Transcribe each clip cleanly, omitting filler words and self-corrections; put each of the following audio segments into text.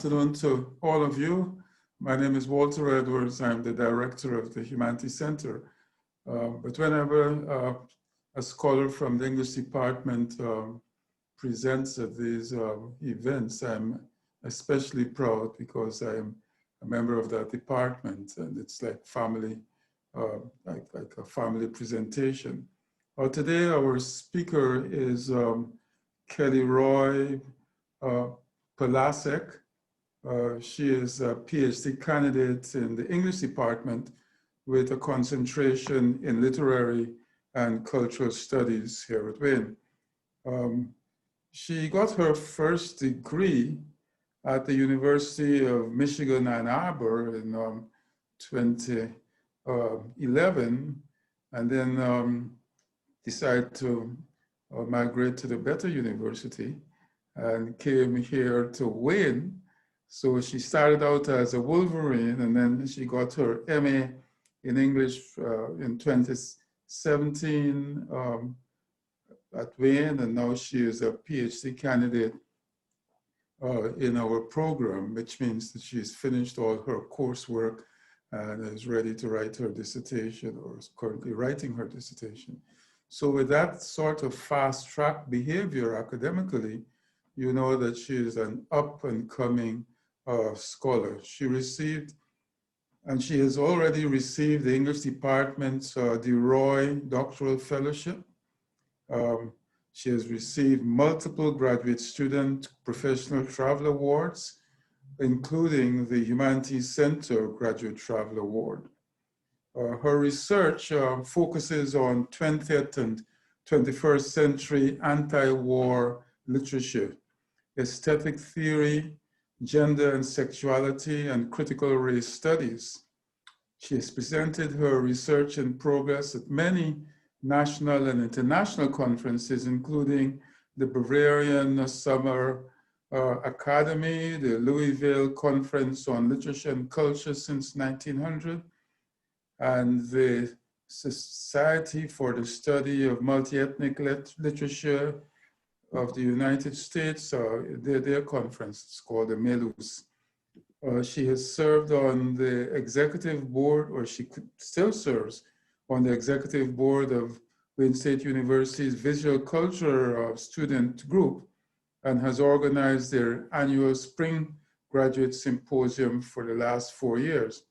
afternoon to all of you. My name is Walter Edwards. I'm the director of the Humanities Center. But whenever a scholar from the English department presents at these events, I'm especially proud because I'm a member of that department, and it's like family, like a family presentation. Today, our speaker is Kelly Roy Polasek. She is a PhD candidate in the English department with a concentration in literary and cultural studies here at Wayne. She got her first degree at the University of Michigan, Ann Arbor in 2011, and then decided to migrate to the better university and came here to Wayne. So she started out as a Wolverine, and then she got her MA in English in 2017 at Wayne, and now she is a PhD candidate in our program, which means that she's finished all her coursework and is ready to write her dissertation, or is currently writing her dissertation. So with that sort of fast track behavior academically, you know that she is an up and coming scholar. She received, and she has already received the English department's De Roy Doctoral Fellowship. She has received multiple graduate student professional travel awards, including the Humanities Center Graduate Travel Award. Her research focuses on 20th and 21st century anti-war literature, aesthetic theory, gender and sexuality, and critical race studies. She has presented her research and progress at many national and international conferences, including the Bavarian Summer Academy, the Louisville Conference on Literature and Culture since 1900, and the Society for the Study of Multi-Ethnic Literature of the United States, their conference, it's called the MELUS. She has served on the executive board, or she still serves on the executive board of Wayne State University's Visual Culture student group, and has organized their annual spring graduate symposium for the last 4 years.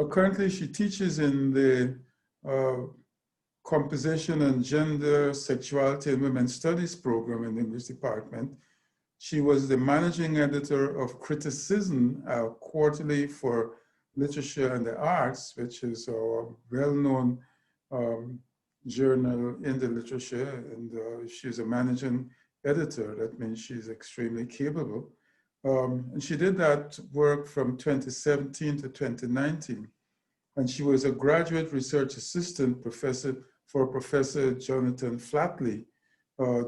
Currently, she teaches in the Composition and Gender, Sexuality and Women's Studies program in the English department. She was the managing editor of Criticism, a quarterly for literature and the arts, which is a well-known journal in the literature, and she's a managing editor. That means she's extremely capable. And she did that work from 2017 to 2019. And she was a graduate research assistant for Professor Jonathan Flatley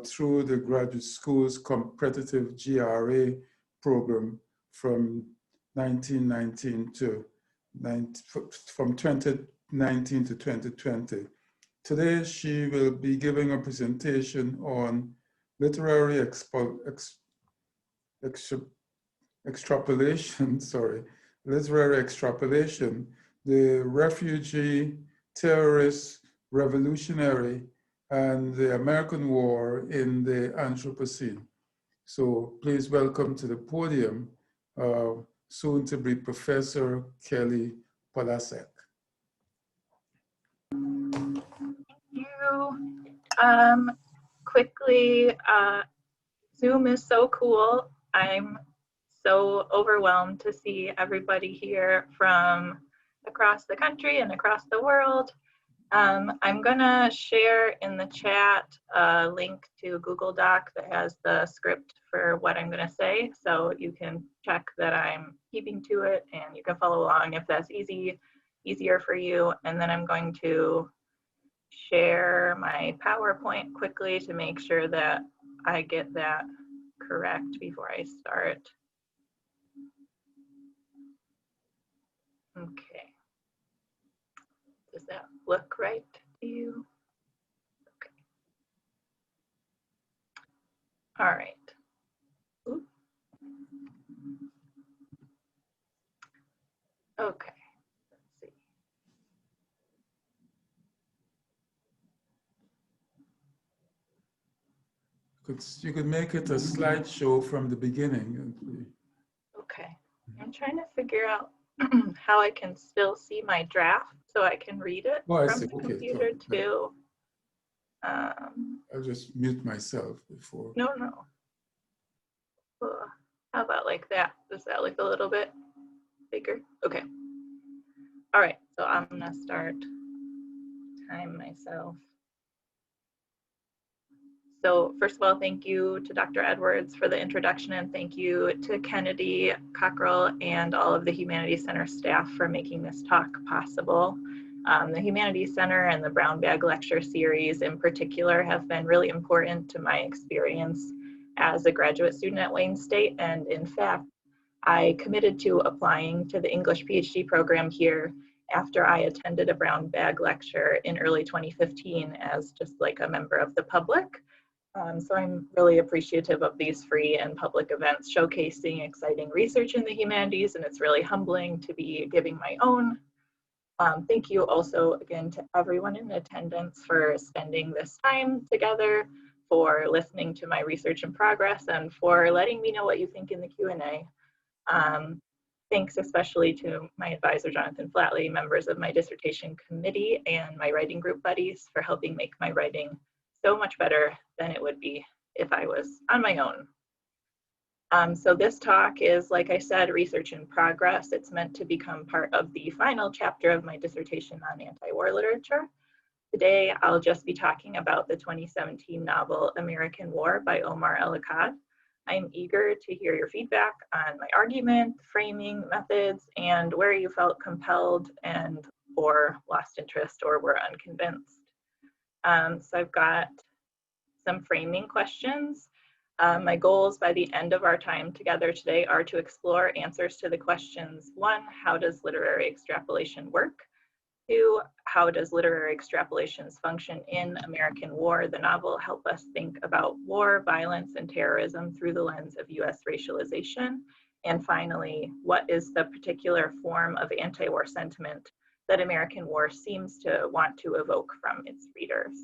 through the graduate school's competitive GRA program from 2019 to 2020. Today, she will be giving a presentation on literary extrapolation, the refugee, terrorist, revolutionary, and the American War in the Anthropocene. So please welcome to the podium, soon to be Professor Kelly Polasek. Thank you. Quickly, Zoom is so cool. I'm so overwhelmed to see everybody here from across the country and across the world. I'm gonna share in the chat a link to a Google Doc that has the script for what I'm gonna say, so you can check that I'm keeping to it, and you can follow along if that's easier for you. And then I'm going to share my PowerPoint quickly to make sure that I get that correct before I start. Okay. Does that look right to you? Okay. All right. Ooh. Okay, let's see. You could make it a slideshow from the beginning. Okay, I'm trying to figure out how I can still see my draft so I can read it Oh, I from see. the Okay, computer so too. I'll just mute myself before. No. How about like that? Does that look a little bit bigger? Okay. All right, so I'm gonna start time myself. So first of all, thank you to Dr. Edwards for the introduction, and thank you to Kennedy, Cockrell, and all of the Humanities Center staff for making this talk possible. The Humanities Center and the Brown Bag Lecture Series in particular have been really important to my experience as a graduate student at Wayne State, and in fact, I committed to applying to the English PhD program here after I attended a Brown Bag lecture in early 2015 as just like a member of the public. So I'm really appreciative of these free and public events showcasing exciting research in the humanities, and it's really humbling to be giving my own. Thank you also again to everyone in attendance for spending this time together, for listening to my research in progress, and for letting me know what you think in the Q&A. Thanks especially to my advisor, Jonathan Flatley, members of my dissertation committee, and my writing group buddies for helping make my writing so much better than it would be if I was on my own. So this talk is, like I said, research in progress. It's meant to become part of the final chapter of my dissertation on anti-war literature. Today, I'll just be talking about the 2017 novel American War by Omar El-Akkad. I'm eager to hear your feedback on my argument, framing, methods, and where you felt compelled and or lost interest or were unconvinced. So I've got some framing questions. My goals by the end of our time together today are to explore answers to the questions: 1, how does literary extrapolation work? 2, how does literary extrapolations function in American War, the novel, help us think about war, violence, and terrorism through the lens of US racialization? And finally, what is the particular form of anti-war sentiment that American War seems to want to evoke from its readers?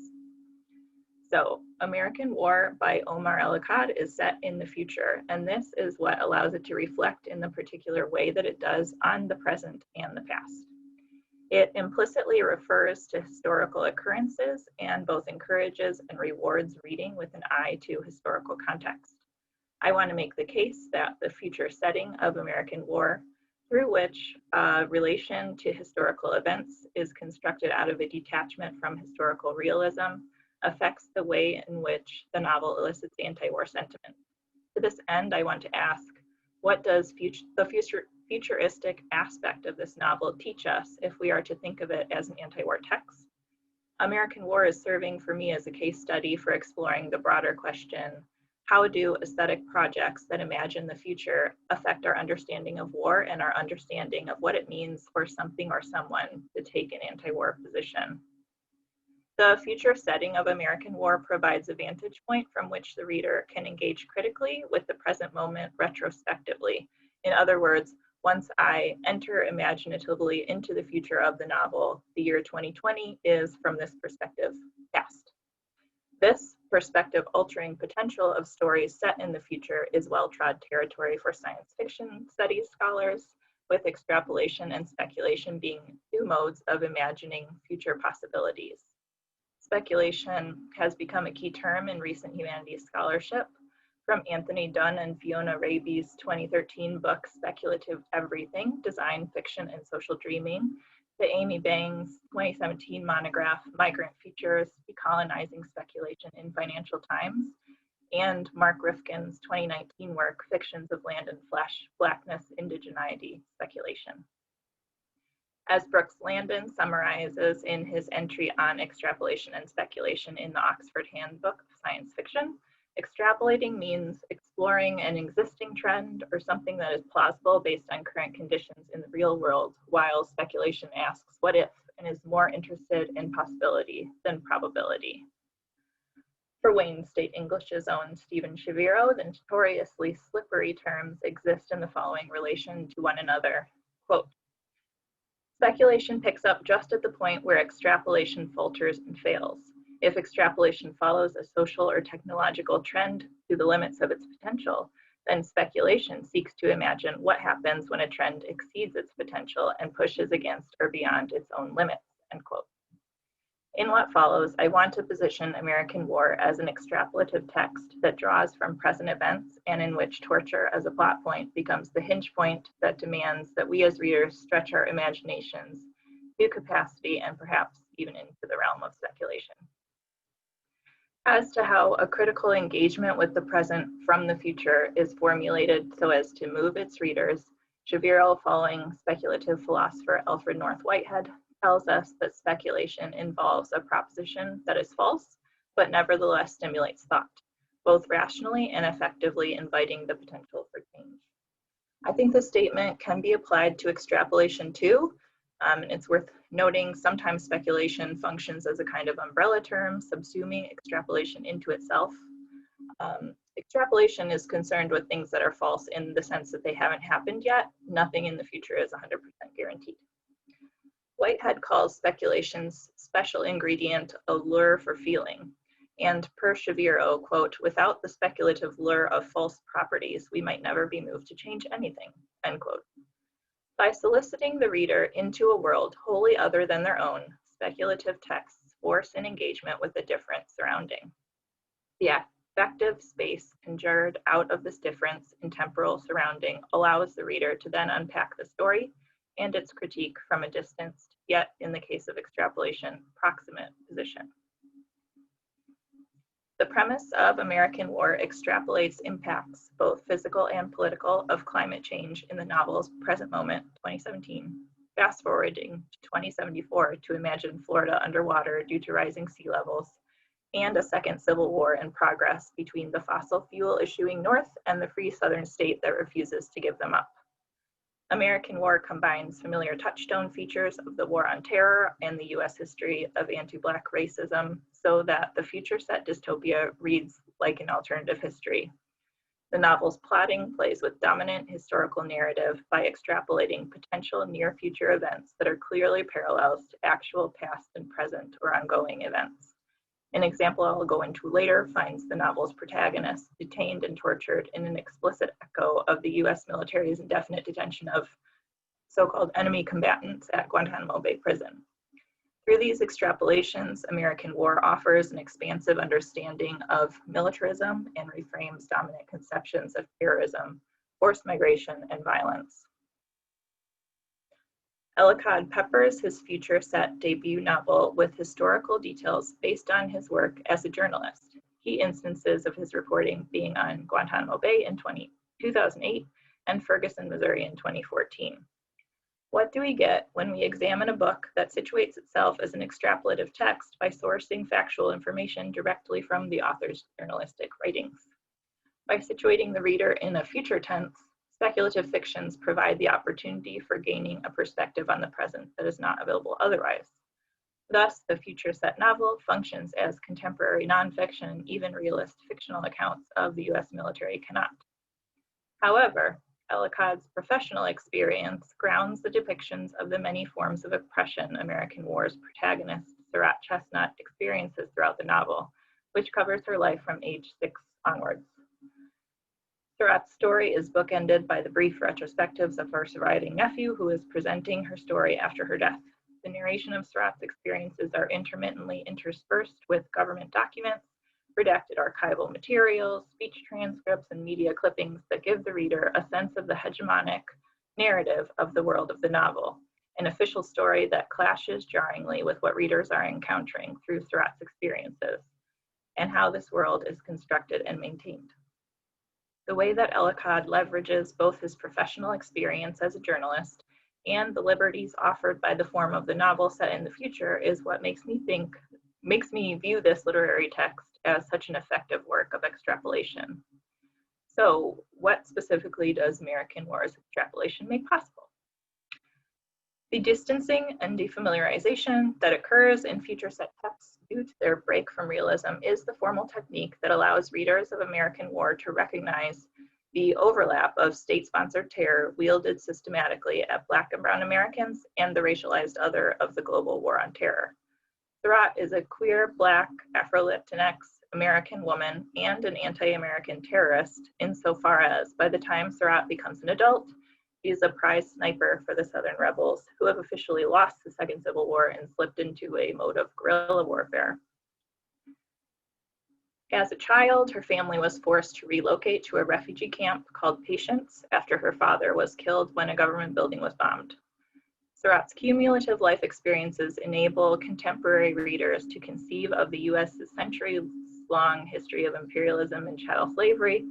So, American War by Omar El-Akkad is set in the future, and this is what allows it to reflect in the particular way that it does on the present and the past. It implicitly refers to historical occurrences and both encourages and rewards reading with an eye to historical context. I want to make the case that the future setting of American War, through which relation to historical events is constructed out of a detachment from historical realism, affects the way in which the novel elicits anti-war sentiment. To this end, I want to ask, what does the futuristic aspect of this novel teach us if we are to think of it as an anti-war text? American War is serving for me as a case study for exploring the broader question: how do aesthetic projects that imagine the future affect our understanding of war and our understanding of what it means for something or someone to take an anti-war position? The future setting of American War provides a vantage point from which the reader can engage critically with the present moment retrospectively. In other words, once I enter imaginatively into the future of the novel, the year 2020 is, from this perspective, past. This perspective altering potential of stories set in the future is well-trod territory for science fiction studies scholars, with extrapolation and speculation being 2 modes of imagining future possibilities. Speculation has become a key term in recent humanities scholarship. From Anthony Dunn and Fiona Raby's 2013 book, Speculative Everything, Design, Fiction, and Social Dreaming, to Amy Bang's 2017 monograph, Migrant Futures, Decolonizing Speculation in Financial Times, and Mark Rifkin's 2019 work, Fictions of Land and Flesh, Blackness, Indigeneity, Speculation. As Brooks Landon summarizes in his entry on extrapolation and speculation in the Oxford Handbook of Science Fiction, extrapolating means exploring an existing trend or something that is plausible based on current conditions in the real world, while speculation asks what if and is more interested in possibility than probability. For Wayne State English's own Stephen Shaviro, the notoriously slippery terms exist in the following relation to one another. Quote, speculation picks up just at the point where extrapolation falters and fails. If extrapolation follows a social or technological trend to the limits of its potential, then speculation seeks to imagine what happens when a trend exceeds its potential and pushes against or beyond its own limits, end quote. In what follows, I want to position American War as an extrapolative text that draws from present events and in which torture as a plot point becomes the hinge point that demands that we as readers stretch our imaginations to capacity and perhaps even into the realm of speculation. As to how a critical engagement with the present from the future is formulated so as to move its readers, Shaviro, following speculative philosopher Alfred North Whitehead, tells us that speculation involves a proposition that is false, but nevertheless stimulates thought, both rationally and effectively inviting the potential for change. I think this statement can be applied to extrapolation too. It's worth noting sometimes speculation functions as a kind of umbrella term, subsuming extrapolation into itself. Extrapolation is concerned with things that are false in the sense that they haven't happened yet. Nothing in the future is 100% guaranteed. Whitehead calls speculation's special ingredient a lure for feeling. And per Shaviro, quote, without the speculative lure of false properties, we might never be moved to change anything, end quote. By soliciting the reader into a world wholly other than their own, speculative texts force an engagement with a different surrounding. The affective space conjured out of this difference in temporal surrounding allows the reader to then unpack the story and its critique from a distanced, yet in the case of extrapolation, proximate position. The premise of American War extrapolates impacts, both physical and political, of climate change in the novel's present moment, 2017, fast forwarding to 2074 to imagine Florida underwater due to rising sea levels, and a second civil war in progress between the fossil fuel issuing North and the free Southern state that refuses to give them up. American War combines familiar touchstone features of the War on Terror and the US history of anti-Black racism so that the future set dystopia reads like an alternative history. The novel's plotting plays with dominant historical narrative by extrapolating potential near future events that are clearly parallels to actual past and present or ongoing events. An example I'll go into later finds the novel's protagonist detained and tortured in an explicit echo of the US military's indefinite detention of so-called enemy combatants at Guantanamo Bay Prison. Through these extrapolations, American War offers an expansive understanding of militarism and reframes dominant conceptions of terrorism, forced migration, and violence. Ellicott peppers his future set debut novel with historical details based on his work as a journalist. Key instances of his reporting being on Guantanamo Bay in 2008 and Ferguson, Missouri in 2014. What do we get when we examine a book that situates itself as an extrapolative text by sourcing factual information directly from the author's journalistic writings? By situating the reader in a future tense, speculative fictions provide the opportunity for gaining a perspective on the present that is not available otherwise. Thus, the future set novel functions as contemporary nonfiction, even realist fictional accounts of the US military cannot. However, Ellicott's professional experience grounds the depictions of the many forms of oppression American War's protagonist, Surratt Chestnut, experiences throughout the novel, which covers her life from age 6 onwards. Surratt's story is bookended by the brief retrospectives of her surviving nephew, who is presenting her story after her death. The narration of Surratt's experiences are intermittently interspersed with government documents, redacted archival materials, speech transcripts, and media clippings that give the reader a sense of the hegemonic narrative of the world of the novel, an official story that clashes jarringly with what readers are encountering through Surratt's experiences, and how this world is constructed and maintained. The way that Ellicott leverages both his professional experience as a journalist and the liberties offered by the form of the novel set in the future is what makes me view this literary text as such an effective work of extrapolation. So, what specifically does American War's extrapolation make possible? The distancing and defamiliarization that occurs in feature set texts due to their break from realism is the formal technique that allows readers of American War to recognize the overlap of state-sponsored terror wielded systematically at Black and Brown Americans and the racialized other of the global war on terror. Surratt is a queer, Black, Afro-Latinx American woman and an anti-American terrorist insofar as, by the time Surratt becomes an adult, he is a prize sniper for the Southern rebels who have officially lost the Second Civil War and slipped into a mode of guerrilla warfare. As a child, her family was forced to relocate to a refugee camp called Patience after her father was killed when a government building was bombed. Surratt's cumulative life experiences enable contemporary readers to conceive of the U.S.'s centuries-long history of imperialism and chattel slavery,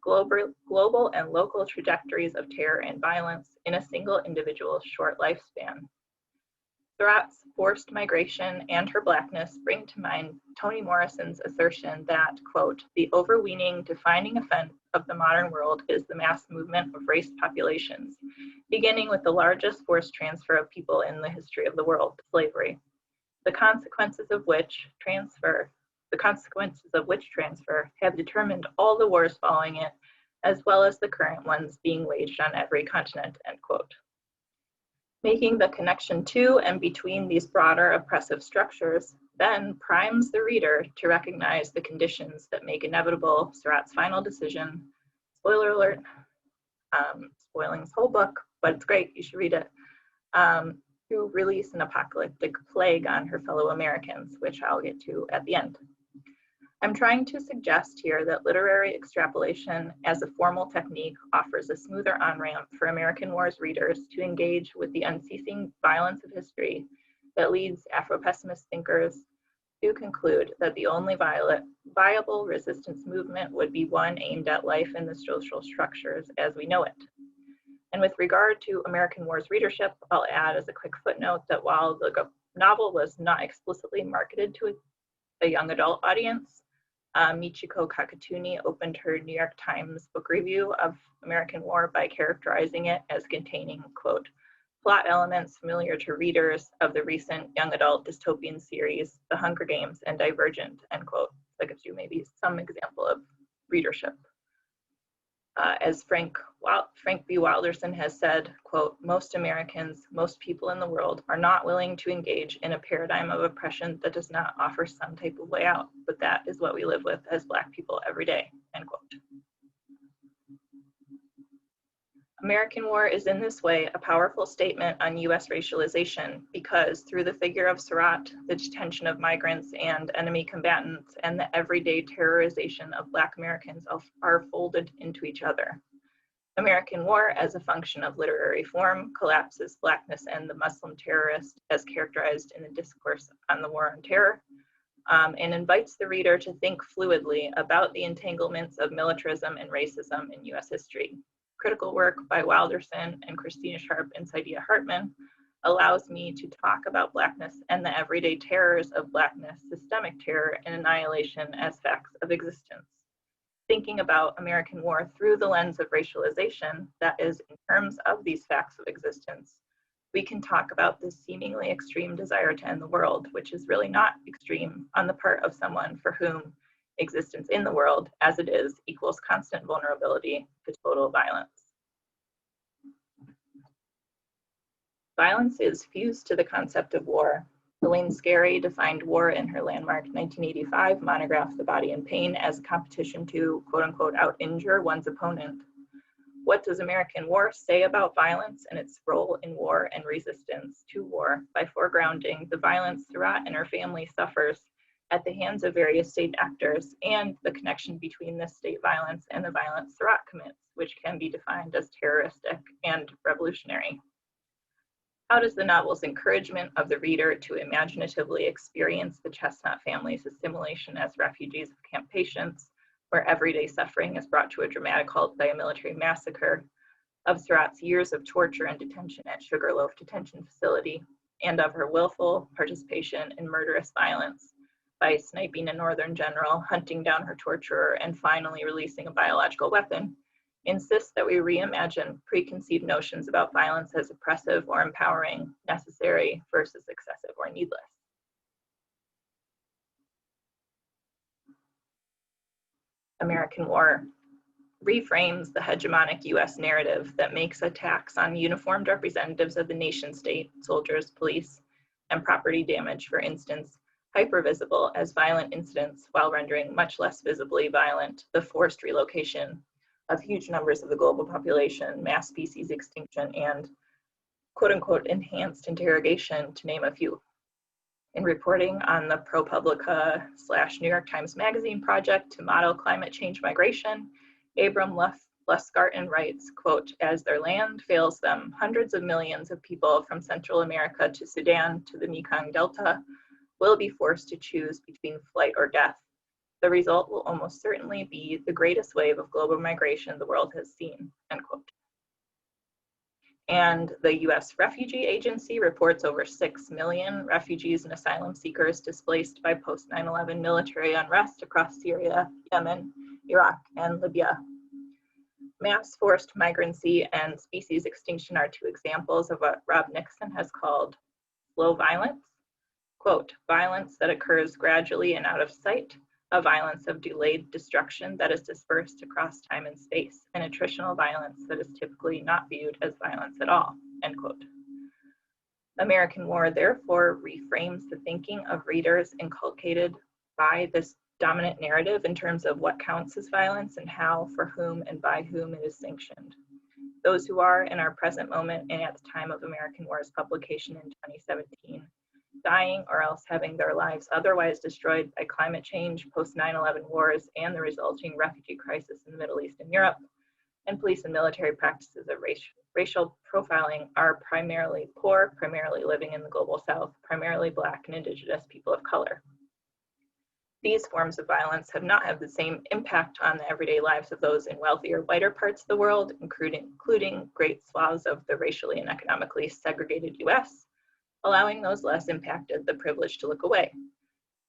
global and local trajectories of terror and violence in a single individual's short lifespan. Surratt's forced migration and her Blackness bring to mind Toni Morrison's assertion that, quote, the overweening defining event of the modern world is the mass movement of race populations, beginning with the largest forced transfer of people in the history of the world, slavery, the consequences of which transfer have determined all the wars following it, as well as the current ones being waged on every continent, end quote. Making the connection to and between these broader oppressive structures then primes the reader to recognize the conditions that make inevitable Surratt's final decision, spoiler alert, spoiling this whole book, but it's great, you should read it, to release an apocalyptic plague on her fellow Americans, which I'll get to at the end. I'm trying to suggest here that literary extrapolation as a formal technique offers a smoother on-ramp for American Wars readers to engage with the unceasing violence of history that leads Afro-pessimist thinkers to conclude that the only viable resistance movement would be one aimed at life in the social structures as we know it. And with regard to American Wars readership, I'll add as a quick footnote that while the novel was not explicitly marketed to a young adult audience, Michiko Kakatuni opened her New York Times book review of American War by characterizing it as containing, quote, plot elements familiar to readers of the recent young adult dystopian series, The Hunger Games and Divergent, end quote. That gives you maybe some example of readership. As Frank B. Wilderson has said, quote, most Americans, most people in the world are not willing to engage in a paradigm of oppression that does not offer some type of way out, but that is what we live with as Black people every day, end quote. American War is in this way a powerful statement on US racialization because through the figure of Surratt, the detention of migrants and enemy combatants and the everyday terrorization of Black Americans are folded into each other. American War as a function of literary form collapses Blackness and the Muslim terrorist as characterized in the discourse on the war on terror, and invites the reader to think fluidly about the entanglements of militarism and racism in US history. Critical work by Wilderson and Christina Sharp and Saidiya Hartman allows me to talk about Blackness and the everyday terrors of Blackness, systemic terror, and annihilation as facts of existence. Thinking about American War through the lens of racialization, that is, in terms of these facts of existence, we can talk about this seemingly extreme desire to end the world, which is really not extreme on the part of someone for whom existence in the world, as it is, equals constant vulnerability to total violence. Violence is fused to the concept of war. Elaine Scarry defined war in her landmark 1985 monograph, The Body and Pain, as a competition to, quote unquote, out-injure one's opponent. What does American War say about violence and its role in war and resistance to war by foregrounding the violence Surratt and her family suffers at the hands of various state actors and the connection between this state violence and the violence Surratt commits, which can be defined as terroristic and revolutionary? How does the novel's encouragement of the reader to imaginatively experience the Chestnut family's assimilation as refugees of Camp Patience, where everyday suffering is brought to a dramatic halt by a military massacre, of Surratt's years of torture and detention at Sugarloaf Detention Facility, and of her willful participation in murderous violence by sniping a Northern general, hunting down her torturer, and finally releasing a biological weapon, insists that we reimagine preconceived notions about violence as oppressive or empowering, necessary versus excessive or needless. American War reframes the hegemonic US narrative that makes attacks on uniformed representatives of the nation state, soldiers, police, and property damage, for instance, hypervisible as violent incidents, while rendering much less visibly violent the forced relocation of huge numbers of the global population, mass species extinction, and quote-unquote enhanced interrogation, to name a few. In reporting on the ProPublica/New York Times Magazine project to model climate change migration, Abram Luskarten writes, quote, "As their land fails them, hundreds of millions of people from Central America to Sudan to the Mekong Delta will be forced to choose between flight or death. The result will almost certainly be the greatest wave of global migration the world has seen," end quote. And the US Refugee Agency reports over 6 million refugees and asylum seekers displaced by post 9/11 military unrest across Syria, Yemen, Iraq, and Libya. Mass forced migrancy and species extinction are two examples of what Rob Nixon has called slow violence. Quote, "Violence that occurs gradually and out of sight, a violence of delayed destruction that is dispersed across time and space, and attritional violence that is typically not viewed as violence at all," end quote. American War therefore reframes the thinking of readers inculcated by this dominant narrative in terms of what counts as violence and how, for whom, and by whom it is sanctioned. Those who are, in our present moment and at the time of American War's publication in 2017, dying or else having their lives otherwise destroyed by climate change, post 9/11 wars, and the resulting refugee crisis in the Middle East and Europe, and police and military practices of racial profiling, are primarily poor, primarily living in the global South, primarily Black and Indigenous people of color. These forms of violence have not had the same impact on the everyday lives of those in wealthier, whiter parts of the world, including great swaths of the racially and economically segregated US, allowing those less impacted the privilege to look away.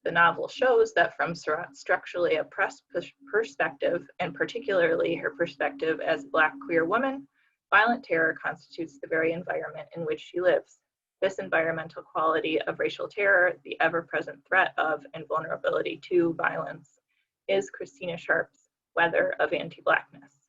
The novel shows that from Surratt's structurally oppressed perspective, and particularly her perspective as a Black queer woman, violent terror constitutes the very environment in which she lives. This environmental quality of racial terror, the ever-present threat of and vulnerability to violence, is Christina Sharp's weather of anti-Blackness.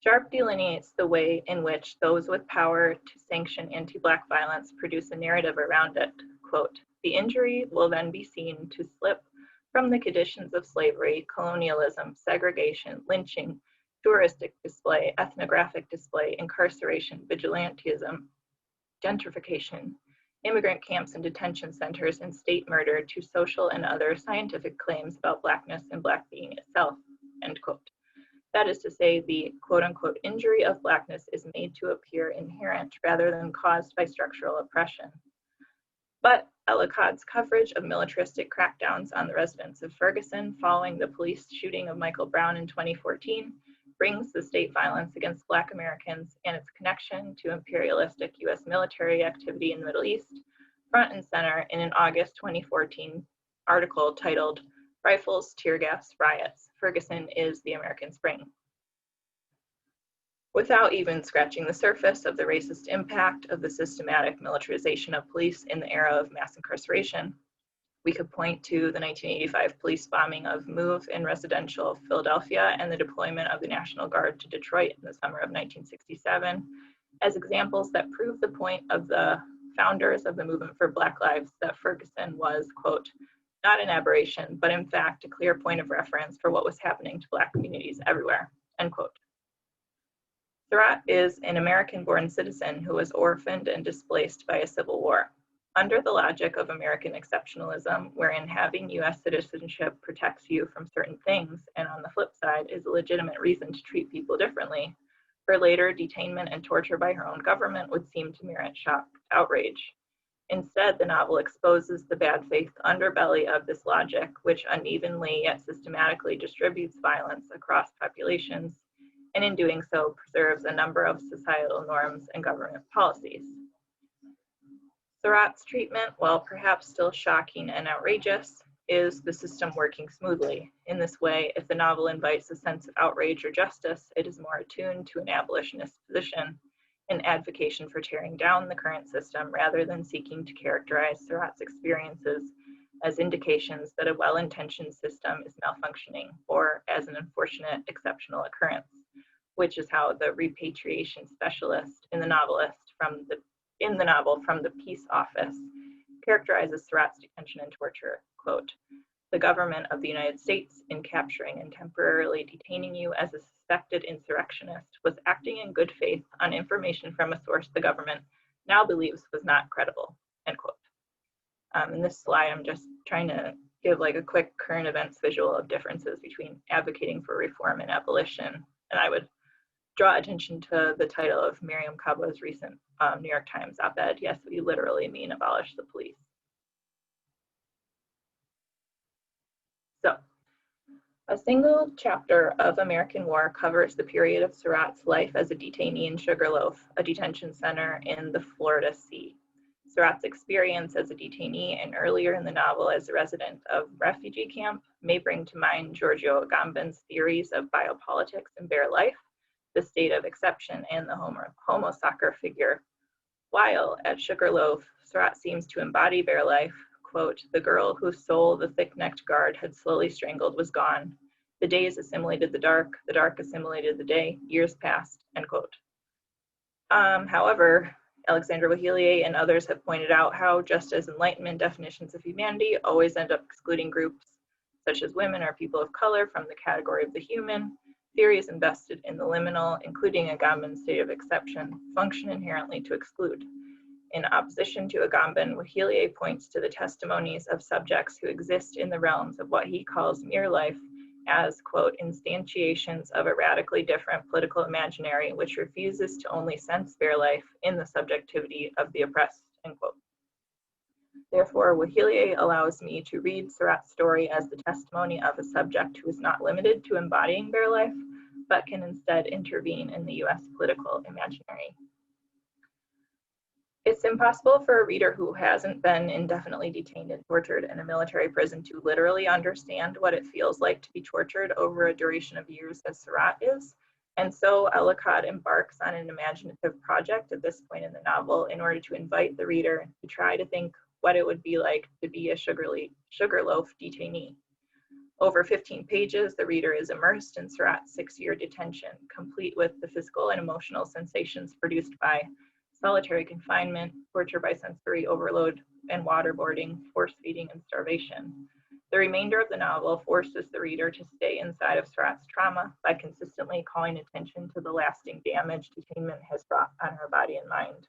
Sharp delineates the way in which those with power to sanction anti-Black violence produce a narrative around it. Quote, "The injury will then be seen to slip from the conditions of slavery, colonialism, segregation, lynching, touristic display, ethnographic display, incarceration, vigilantism, gentrification, immigrant camps and detention centers, and state murder to social and other scientific claims about Blackness and Black being itself," end quote. That is to say, the quote-unquote injury of Blackness is made to appear inherent rather than caused by structural oppression. But Ellicott's coverage of militaristic crackdowns on the residents of Ferguson following the police shooting of Michael Brown in 2014 brings the state violence against Black Americans and its connection to imperialistic US military activity in the Middle East front and center in an August 2014 article titled "Rifles, Tear Gas, Riots. Ferguson is the American Spring." Without even scratching the surface of the racist impact of the systematic militarization of police in the era of mass incarceration, we could point to the 1985 police bombing of Move in residential Philadelphia and the deployment of the National Guard to Detroit in the summer of 1967 as examples that prove the point of the founders of the movement for Black Lives that Ferguson was, quote, "not an aberration, but in fact a clear point of reference for what was happening to Black communities everywhere," end quote. Surratt is an American-born citizen who was orphaned and displaced by a civil war. Under the logic of American exceptionalism, wherein having US citizenship protects you from certain things, and on the flip side is a legitimate reason to treat people differently, her later detainment and torture by her own government would seem to merit shocked outrage. Instead, the novel exposes the bad faith underbelly of this logic, which unevenly yet systematically distributes violence across populations, and in doing so preserves a number of societal norms and government policies. Surratt's treatment, while perhaps still shocking and outrageous, is the system working smoothly? In this way, if the novel invites a sense of outrage or justice, it is more attuned to an abolitionist position, an advocacy for tearing down the current system rather than seeking to characterize Surratt's experiences as indications that a well-intentioned system is malfunctioning or as an unfortunate exceptional occurrence, which is how the repatriation specialist in the novel from the peace office characterizes Surratt's detention and torture. Quote, "The government of the United States, in capturing and temporarily detaining you as a suspected insurrectionist, was acting in good faith on information from a source the government now believes was not credible," end quote. In this slide, I'm just trying to give like a quick current events visual of differences between advocating for reform and abolition. And I would draw attention to the title of Miriam Kaba's recent New York Times op-ed, "Yes, we literally mean abolish the police." So, a single chapter of American War covers the period of Surratt's life as a detainee in Sugarloaf, a detention center in the Florida Sea. Surratt's experience as a detainee and earlier in the novel as a resident of refugee camp may bring to mind Giorgio Agamben's theories of biopolitics and bare life, the state of exception, and the homo sacer figure. While at Sugarloaf, Surratt seems to embody bare life. Quote, "The girl whose soul the thick-necked guard had slowly strangled was gone. The days assimilated the dark assimilated the day, years passed," end quote. However, Alexandra Wahilier and others have pointed out how, just as Enlightenment definitions of humanity always end up excluding groups such as women or people of color from the category of the human, theories invested in the liminal, including Agamben's state of exception, function inherently to exclude. In opposition to Agamben, Wahilier points to the testimonies of subjects who exist in the realms of what he calls mere life as, quote, "instantiations of a radically different political imaginary which refuses to only sense bare life in the subjectivity of the oppressed," end quote. Therefore, Wahilier allows me to read Surratt's story as the testimony of a subject who is not limited to embodying bare life, but can instead intervene in the US political imaginary. It's impossible for a reader who hasn't been indefinitely detained and tortured in a military prison to literally understand what it feels like to be tortured over a duration of years as Surratt is. And so Ellicott embarks on an imaginative project at this point in the novel in order to invite the reader to try to think what it would be like to be a Sugarloaf detainee. Over 15 pages, the reader is immersed in Surratt's 6-year detention, complete with the physical and emotional sensations produced by solitary confinement, torture by sensory overload, and waterboarding, force feeding, and starvation. The remainder of the novel forces the reader to stay inside of Surratt's trauma by consistently calling attention to the lasting damage detainment has brought on her body and mind.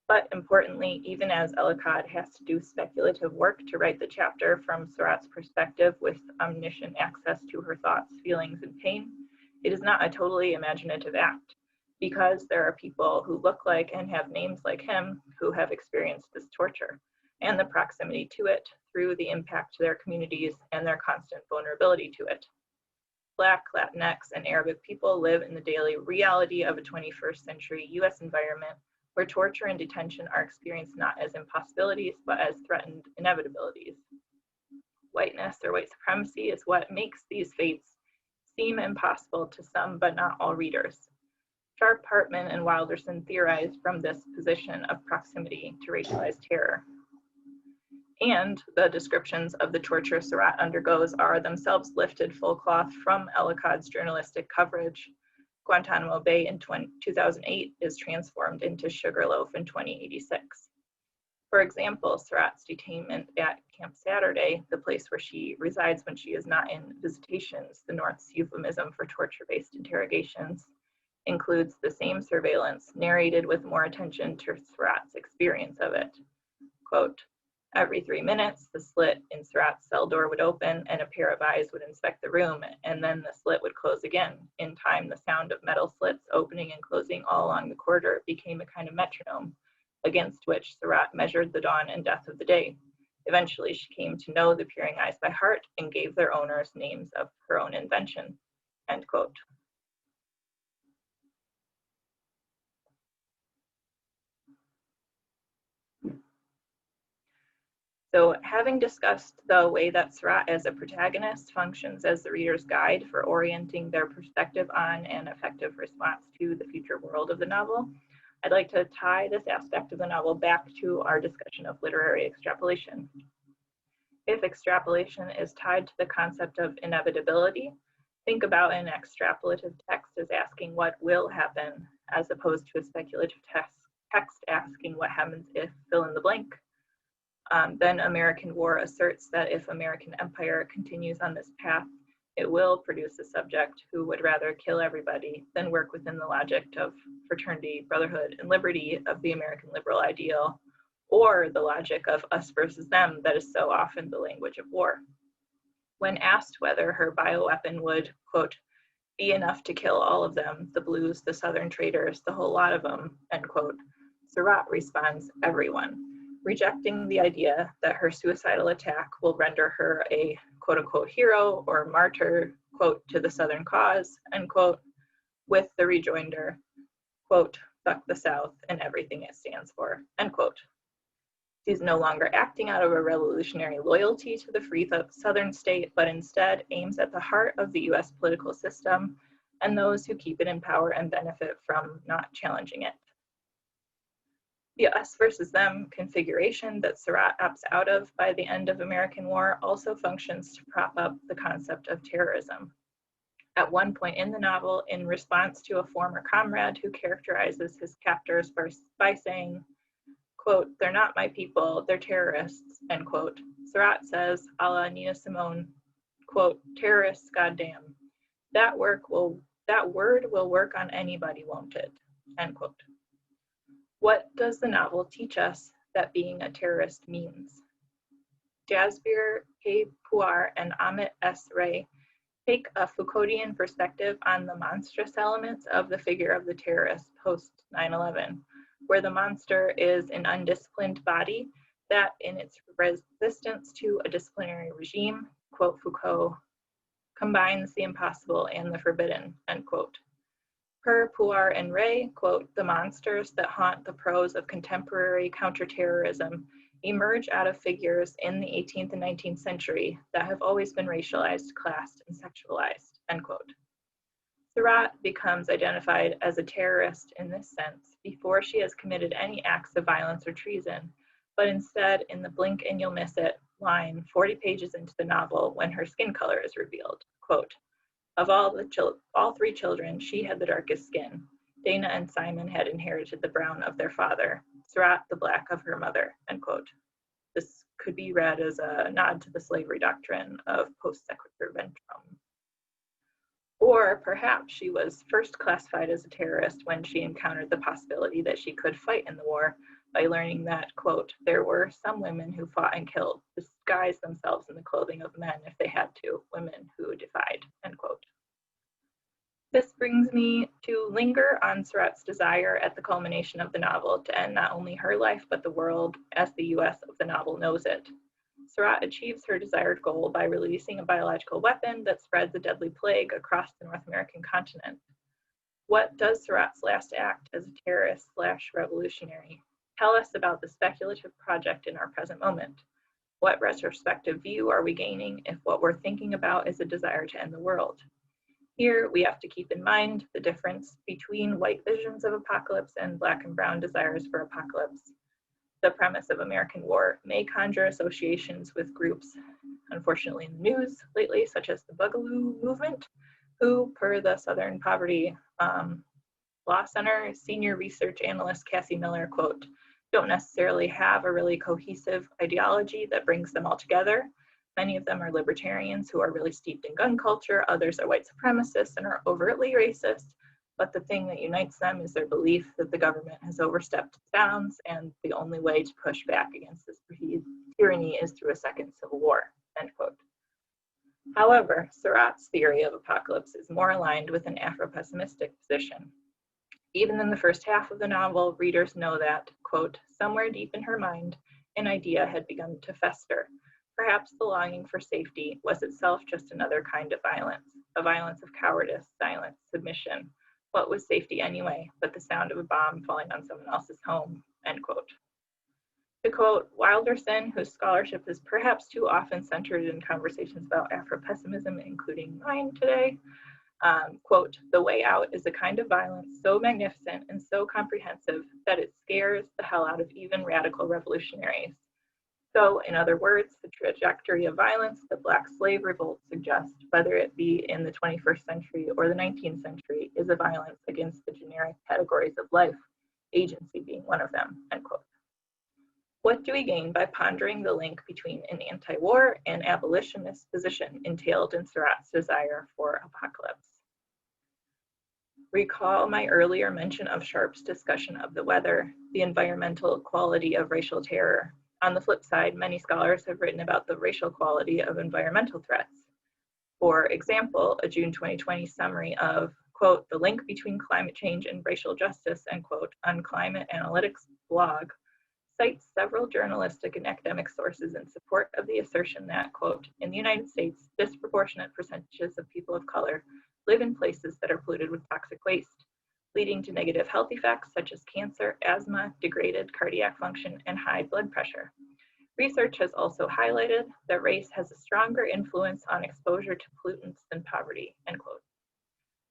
But importantly, even as Ellicott has to do speculative work to write the chapter from Surratt's perspective with omniscient access to her thoughts, feelings, and pain, it is not a totally imaginative act, because there are people who look like and have names like him who have experienced this torture and the proximity to it through the impact to their communities and their constant vulnerability to it. Black, Latinx, and Arabic people live in the daily reality of a 21st century US environment where torture and detention are experienced not as impossibilities, but as threatened inevitabilities. Whiteness or white supremacy is what makes these fates seem impossible to some, but not all readers. Sharp, Hartman, and Wilderson theorized from this position of proximity to racialized terror. And the descriptions of the torture Surratt undergoes are themselves lifted full cloth from Ellicott's journalistic coverage. Guantanamo Bay in 2008 is transformed into Sugarloaf in 2086. For example, Surratt's detainment at Camp Saturday, the place where she resides when she is not in visitations, the North's euphemism for torture-based interrogations, includes the same surveillance, narrated with more attention to Surratt's experience of it. Quote, "Every 3 minutes, the slit in Surratt's cell door would open and a pair of eyes would inspect the room, and then the slit would close again. In time, the sound of metal slits opening and closing all along the corridor became a kind of metronome, against which Surratt measured the dawn and death of the day. Eventually, she came to know the peering eyes by heart and gave their owners names of her own invention," end quote. So having discussed the way that Surratt as a protagonist functions as the reader's guide for orienting their perspective on an effective response to the future world of the novel, I'd like to tie this aspect of the novel back to our discussion of literary extrapolation. If extrapolation is tied to the concept of inevitability, think about an extrapolative text as asking what will happen, as opposed to a speculative text asking what happens if fill in the blank. Then American War asserts that if American empire continues on this path, it will produce a subject who would rather kill everybody than work within the logic of fraternity, brotherhood, and liberty of the American liberal ideal, or the logic of us versus them that is so often the language of war. When asked whether her bioweapon would, quote, be enough to kill all of them, the blues, the southern traitors, the whole lot of them, end quote, Surratt responds, everyone, rejecting the idea that her suicidal attack will render her a quote unquote hero or martyr, quote, to the Southern cause, end quote, with the rejoinder, quote, fuck the South and everything it stands for, end quote. She's no longer acting out of a revolutionary loyalty to the free Southern state, but instead aims at the heart of the US political system and those who keep it in power and benefit from not challenging it. The us versus them configuration that Surratt opts out of by the end of American War also functions to prop up the concept of terrorism. At one point in the novel, in response to a former comrade who characterizes his captors by saying, quote, they're not my people, they're terrorists, end quote, Surratt says, a la Nina Simone, quote, terrorists, goddamn. That word will work on anybody, won't it, end quote. What does the novel teach us that being a terrorist means? Jasbir K. Puar and Amit S. Ray take a Foucauldian perspective on the monstrous elements of the figure of the terrorist post 9/11, where the monster is an undisciplined body that in its resistance to a disciplinary regime, quote Foucault, combines the impossible and the forbidden, end quote. Per Puar and Ray, quote, the monsters that haunt the prose of contemporary counterterrorism emerge out of figures in the 18th and 19th century that have always been racialized, classed, and sexualized, end quote. Surratt becomes identified as a terrorist in this sense before she has committed any acts of violence or treason, but instead in the blink and you'll miss it line 40 pages into the novel when her skin color is revealed, quote, of all three children, she had the darkest skin. Dana and Simon had inherited the brown of their father, Surratt the black of her mother, end quote. This could be read as a nod to the slavery doctrine of post sequitur ventrum. Or perhaps she was first classified as a terrorist when she encountered the possibility that she could fight in the war by learning that, quote, there were some women who fought and killed, disguised themselves in the clothing of men if they had to, women who defied, end quote. This brings me to linger on Surratt's desire at the culmination of the novel to end not only her life, but the world as the US of the novel knows it. Surratt achieves her desired goal by releasing a biological weapon that spreads a deadly plague across the North American continent. What does Surratt's last act as a terrorist/revolutionary tell us about the speculative project in our present moment? What retrospective view are we gaining if what we're thinking about is a desire to end the world? Here, we have to keep in mind the difference between white visions of apocalypse and black and brown desires for apocalypse. The premise of American War may conjure associations with groups, unfortunately in the news lately, such as the Boogaloo movement, who, per the Southern Poverty Law Center senior research analyst Cassie Miller, quote, don't necessarily have a really cohesive ideology that brings them all together. Many of them are libertarians who are really steeped in gun culture. Others are white supremacists and are overtly racist. But the thing that unites them is their belief that the government has overstepped its bounds and the only way to push back against this tyranny is through a second civil war, end quote. However, Surratt's theory of apocalypse is more aligned with an Afro-pessimistic position. Even in the first half of the novel, readers know that, quote, somewhere deep in her mind, an idea had begun to fester. Perhaps the longing for safety was itself just another kind of violence, a violence of cowardice, silence, submission. What was safety anyway, but the sound of a bomb falling on someone else's home, end quote. To quote Wilderson, whose scholarship is perhaps too often centered in conversations about Afro-pessimism, including mine today, quote, "The way out is a kind of violence so magnificent and so comprehensive that it scares the hell out of even radical revolutionaries." So, in other words, the trajectory of violence the Black slave revolt suggests, whether it be in the 21st century or the 19th century, is a violence against the generic categories of life, agency being one of them, end quote. What do we gain by pondering the link between an anti-war and abolitionist position entailed in Surratt's desire for apocalypse? Recall my earlier mention of Sharpe's discussion of the weather, the environmental quality of racial terror. On the flip side, many scholars have written about the racial quality of environmental threats. For example, a June 2020 summary of, quote, "The link between climate change and racial justice," end quote, on Climate Analytics blog, cites several journalistic and academic sources in support of the assertion that, quote, "In the United States, disproportionate percentages of people of color live in places that are polluted with toxic waste, leading to negative health effects such as cancer, asthma, degraded cardiac function, and high blood pressure. Research has also highlighted that race has a stronger influence on exposure to pollutants than poverty," end quote.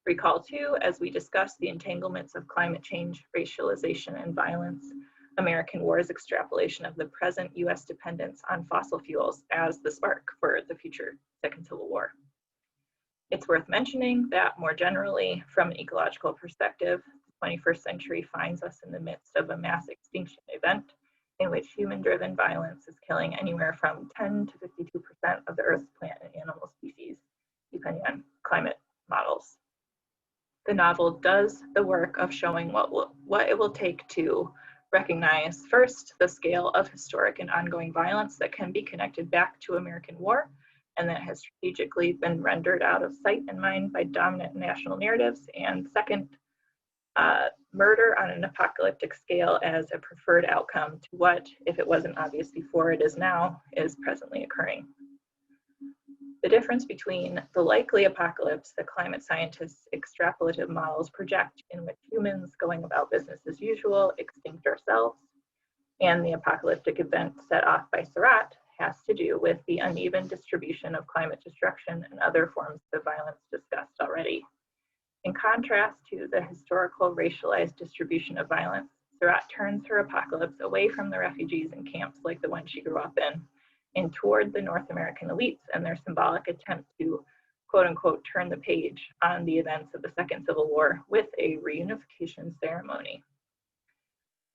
Recall too, as we discussed the entanglements of climate change, racialization, and violence, American war's extrapolation of the present US dependence on fossil fuels as the spark for the future Second Civil War. It's worth mentioning that more generally, from an ecological perspective, the 21st century finds us in the midst of a mass extinction event in which human-driven violence is killing anywhere from 10 to 52% of the Earth's plant and animal species, depending on climate models. The novel does the work of showing what it will take to recognize, first, the scale of historic and ongoing violence that can be connected back to American war, and that has strategically been rendered out of sight and mind by dominant national narratives, and second, murder on an apocalyptic scale as a preferred outcome to what, if it wasn't obvious before, it is now, is presently occurring. The difference between the likely apocalypse that climate scientists' extrapolative models project, in which humans going about business as usual extinct ourselves, and the apocalyptic event set off by Surratt has to do with the uneven distribution of climate destruction and other forms of violence discussed already. In contrast to the historical racialized distribution of violence, Surratt turns her apocalypse away from the refugees in camps like the one she grew up in, and toward the North American elites and their symbolic attempt to, quote unquote, turn the page on the events of the Second Civil War with a reunification ceremony.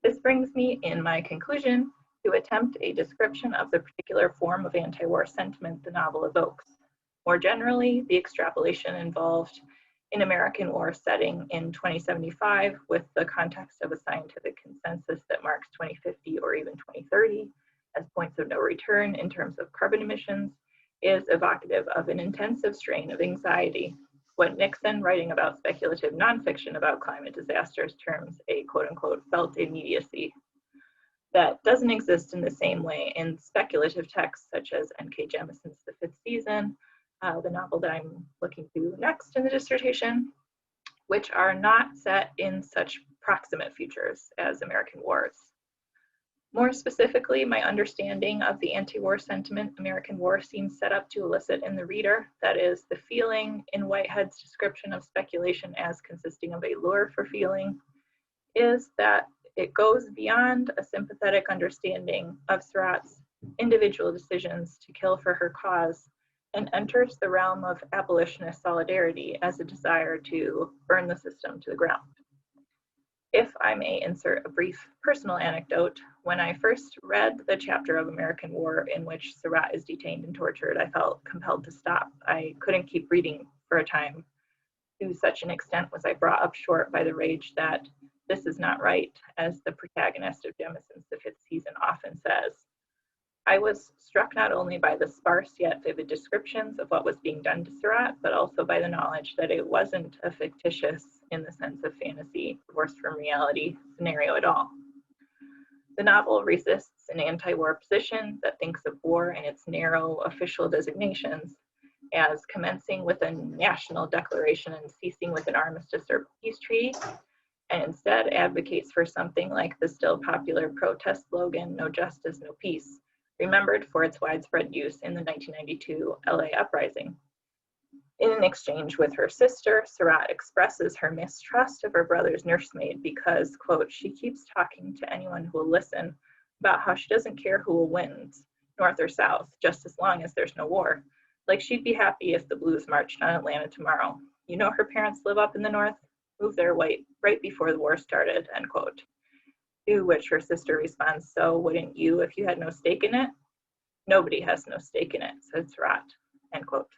This brings me, in my conclusion, to attempt a description of the particular form of anti-war sentiment the novel evokes. More generally, the extrapolation involved in American war setting in 2075 with the context of a scientific consensus that marks 2050 or even 2030 as points of no return in terms of carbon emissions is evocative of an intensive strain of anxiety, what Nixon, writing about speculative nonfiction about climate disasters, terms a quote-unquote felt immediacy that doesn't exist in the same way in speculative texts such as N.K. Jemison's The Fifth Season, the novel that I'm looking to next in the dissertation, which are not set in such proximate futures as American wars. More specifically, my understanding of the anti-war sentiment American war seems set up to elicit in the reader, that is, the feeling in Whitehead's description of speculation as consisting of a lure for feeling, is that it goes beyond a sympathetic understanding of Surratt's individual decisions to kill for her cause and enters the realm of abolitionist solidarity as a desire to burn the system to the ground. If I may insert a brief personal anecdote, when I first read the chapter of American War in which Surratt is detained and tortured, I felt compelled to stop. I couldn't keep reading for a time. To such an extent was I brought up short by the rage that this is not right, as the protagonist of Jemison's The Fifth Season often says. I was struck not only by the sparse yet vivid descriptions of what was being done to Surratt, but also by the knowledge that it wasn't a fictitious, in the sense of fantasy, divorced from reality scenario at all. The novel resists an anti-war position that thinks of war and its narrow official designations as commencing with a national declaration and ceasing with an armistice or peace treaty, and instead advocates for something like the still popular protest slogan, "No justice, no peace," remembered for its widespread use in the 1992 LA uprising. In an exchange with her sister, Surratt expresses her mistrust of her brother's nursemaid because, quote, "she keeps talking to anyone who will listen about how she doesn't care who wins, North or South, just as long as there's no war. Like she'd be happy if the Blues marched on Atlanta tomorrow. You know her parents live up in the North, moved there right before the war started," end quote. To which her sister responds, "So wouldn't you if you had no stake in it?" "Nobody has no stake in it," said Surratt, end quote.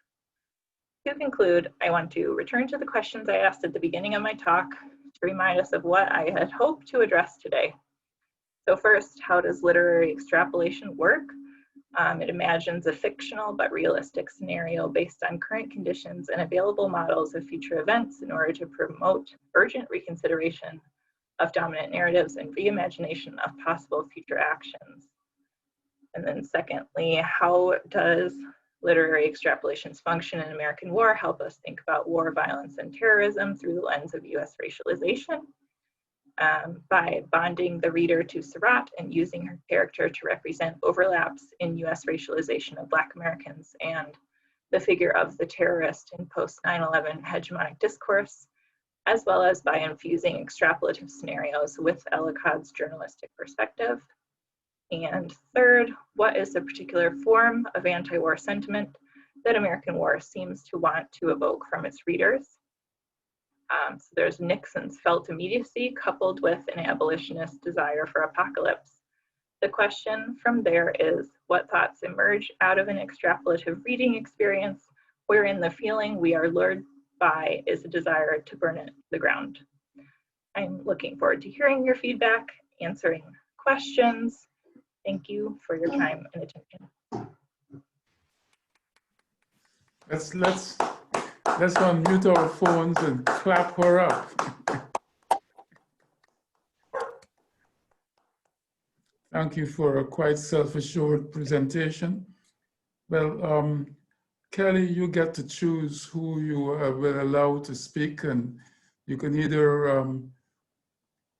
To conclude, I want to return to the questions I asked at the beginning of my talk to remind us of what I had hoped to address today. So first, how does literary extrapolation work? It imagines a fictional but realistic scenario based on current conditions and available models of future events in order to promote urgent reconsideration of dominant narratives and reimagination of possible future actions. And then secondly, how does literary extrapolations function in American war help us think about war, violence, and terrorism through the lens of US racialization? By bonding the reader to Surratt and using her character to represent overlaps in US racialization of Black Americans and the figure of the terrorist in post 9/11 hegemonic discourse, as well as by infusing extrapolative scenarios with Ellicott's journalistic perspective. And third, what is the particular form of anti-war sentiment that American War seems to want to evoke from its readers? So there's Nixon's felt immediacy coupled with an abolitionist desire for apocalypse. The question from there is, what thoughts emerge out of an extrapolative reading experience wherein the feeling we are lured by is a desire to burn it to the ground? I'm looking forward to hearing your feedback, answering questions. Thank you for your time and attention. Let's unmute our phones and clap her up. Thank you for a quite self-assured presentation. Well, Kelly, you get to choose who you will allow to speak, and you can either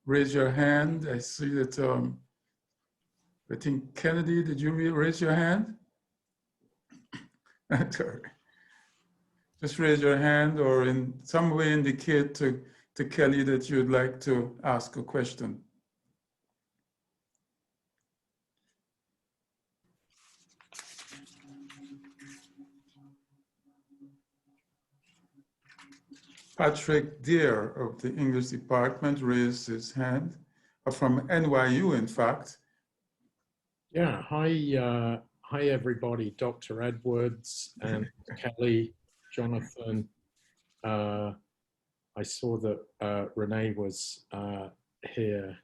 raise your hand. I see that, I think Kennedy, did you raise your hand? Just raise your hand or in some way indicate to Kelly that you'd like to ask a question. Patrick Deere of the English department raised his hand, from NYU, in fact. Yeah, hi everybody, Dr. Edwards and Kelly, Jonathan. I saw that Renee was here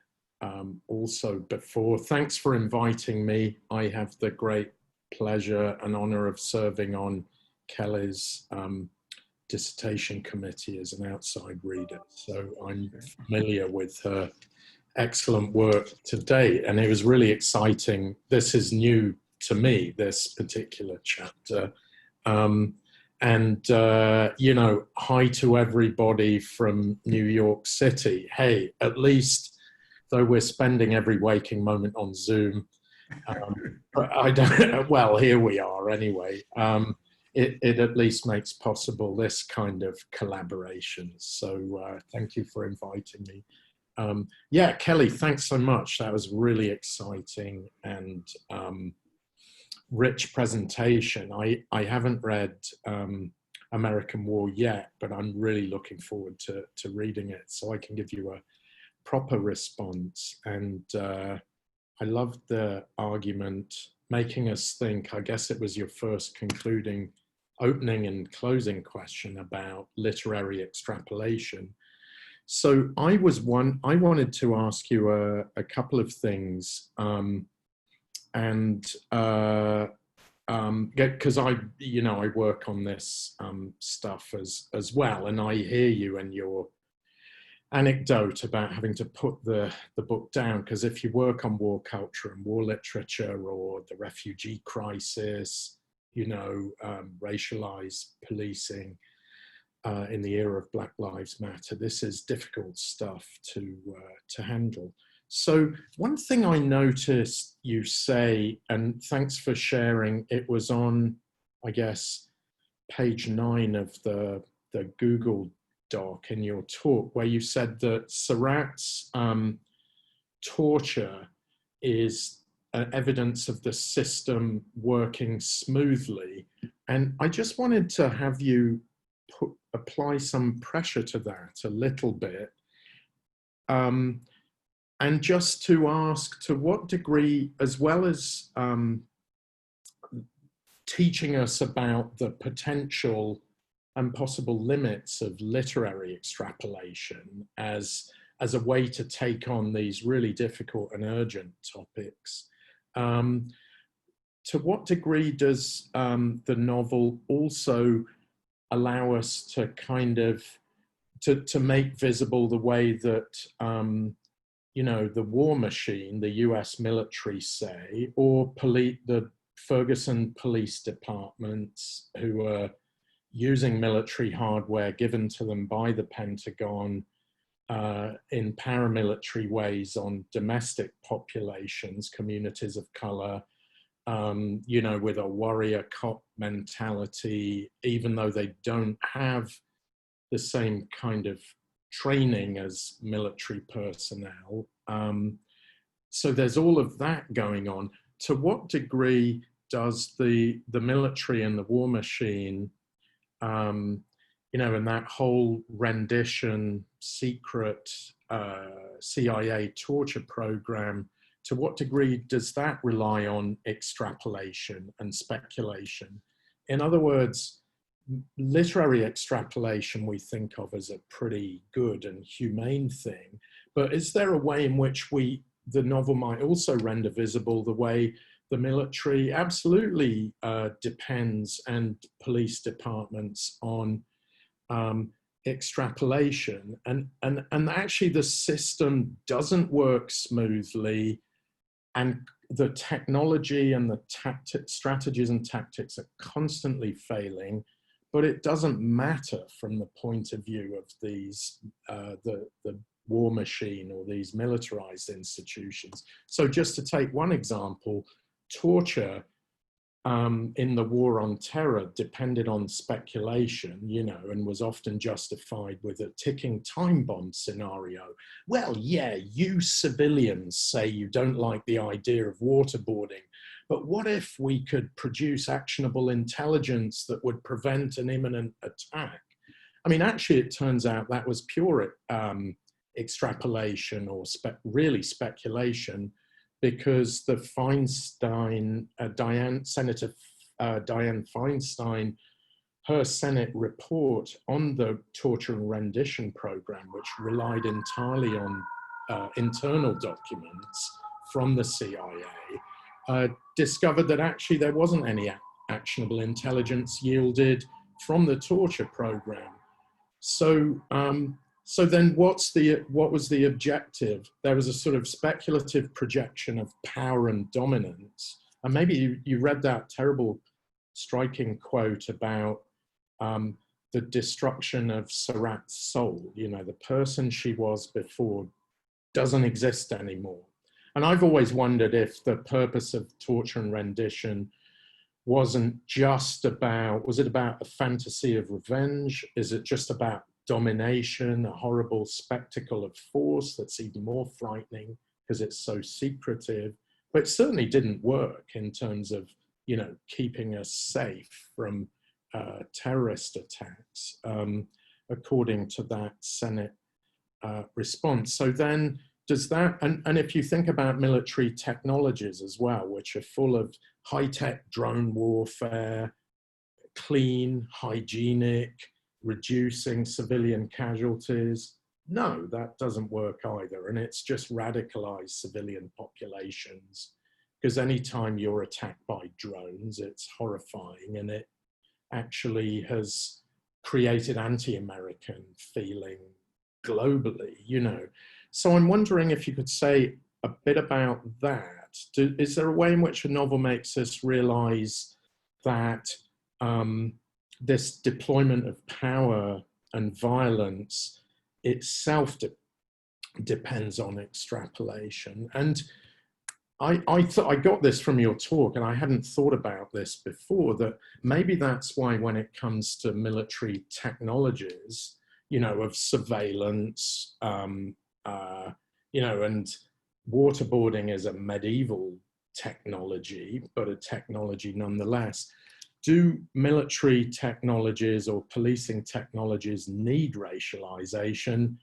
also before. Thanks for inviting me. I have the great pleasure and honor of serving on Kelly's dissertation committee as an outside reader. So I'm familiar with her excellent work to date, and it was really exciting. This is new to me, this particular chapter. You know, hi to everybody from New York City. Hey, at least, though we're spending every waking moment on Zoom, I don't, well, here we are anyway. It at least makes possible this kind of collaboration. So thank you for inviting me. Yeah, Kelly, thanks so much. That was really exciting and rich presentation. I haven't read American War yet, but I'm really looking forward to reading it so I can give you a proper response. And I loved the argument making us think. I guess it was your first concluding opening and closing question about literary extrapolation. So I wanted to ask you a couple of things, because I work on this stuff as well, and I hear you and your anecdote about having to put the book down, because if you work on war culture and war literature or the refugee crisis, you know, racialized policing, in the era of Black Lives Matter. This is difficult stuff to handle. So one thing I noticed you say, and thanks for sharing, it was on, I guess, page 9 of the Google Doc in your talk, where you said that Surratt's torture is evidence of the system working smoothly. And I just wanted to have you apply some pressure to that a little bit. And just to ask, to what degree, as well as teaching us about the potential and possible limits of literary extrapolation as a way to take on these really difficult and urgent topics, to what degree does the novel also allow us to kind of, to make visible the way that you know, the war machine, the US military say, or the Ferguson police departments who are using military hardware given to them by the Pentagon in paramilitary ways on domestic populations, communities of color, you know, with a warrior cop mentality, even though they don't have the same kind of training as military personnel. So there's all of that going on. To what degree does the military and the war machine, you know, and that whole rendition, secret CIA torture program, to what degree does that rely on extrapolation and speculation? In other words, literary extrapolation we think of as a pretty good and humane thing, but is there a way in which the novel might also render visible the way the military absolutely depends, and police departments, on extrapolation, and actually the system doesn't work smoothly, and the technology and the strategies and tactics are constantly failing, but it doesn't matter from the point of view of these, the war machine or these militarized institutions. So just to take one example, torture in the war on terror depended on speculation, you know, and was often justified with a ticking time bomb scenario. Well, yeah, you civilians say you don't like the idea of waterboarding, but what if we could produce actionable intelligence that would prevent an imminent attack? I mean, actually, it turns out that was pure extrapolation or really speculation, because the Feinstein, Senator Dianne Feinstein, her Senate report on the torture and rendition program, which relied entirely on internal documents from the CIA, discovered that actually there wasn't any actionable intelligence yielded from the torture program. So, so then what was the objective? There was a sort of speculative projection of power and dominance. And maybe you read that terrible, striking quote about the destruction of Surratt's soul. You know, the person she was before doesn't exist anymore. And I've always wondered if the purpose of torture and rendition wasn't just about, was it about a fantasy of revenge? Is it just about domination, a horrible spectacle of force that's even more frightening because it's so secretive? But it certainly didn't work in terms of, you know, keeping us safe from terrorist attacks, according to that Senate response. So then does that, and if you think about military technologies as well, which are full of high-tech drone warfare, clean, hygienic, reducing civilian casualties, no, that doesn't work either. And it's just radicalized civilian populations, because anytime you're attacked by drones, it's horrifying, and it actually has created anti-American feeling globally, you know. So I'm wondering if you could say a bit about that. Is there a way in which a novel makes us realize that this deployment of power and violence itself depends on extrapolation. And I thought I got this from your talk, and I hadn't thought about this before, that maybe that's why when it comes to military technologies, you know, of surveillance, you know, and waterboarding is a medieval technology, but a technology nonetheless. Do military technologies or policing technologies need racialization?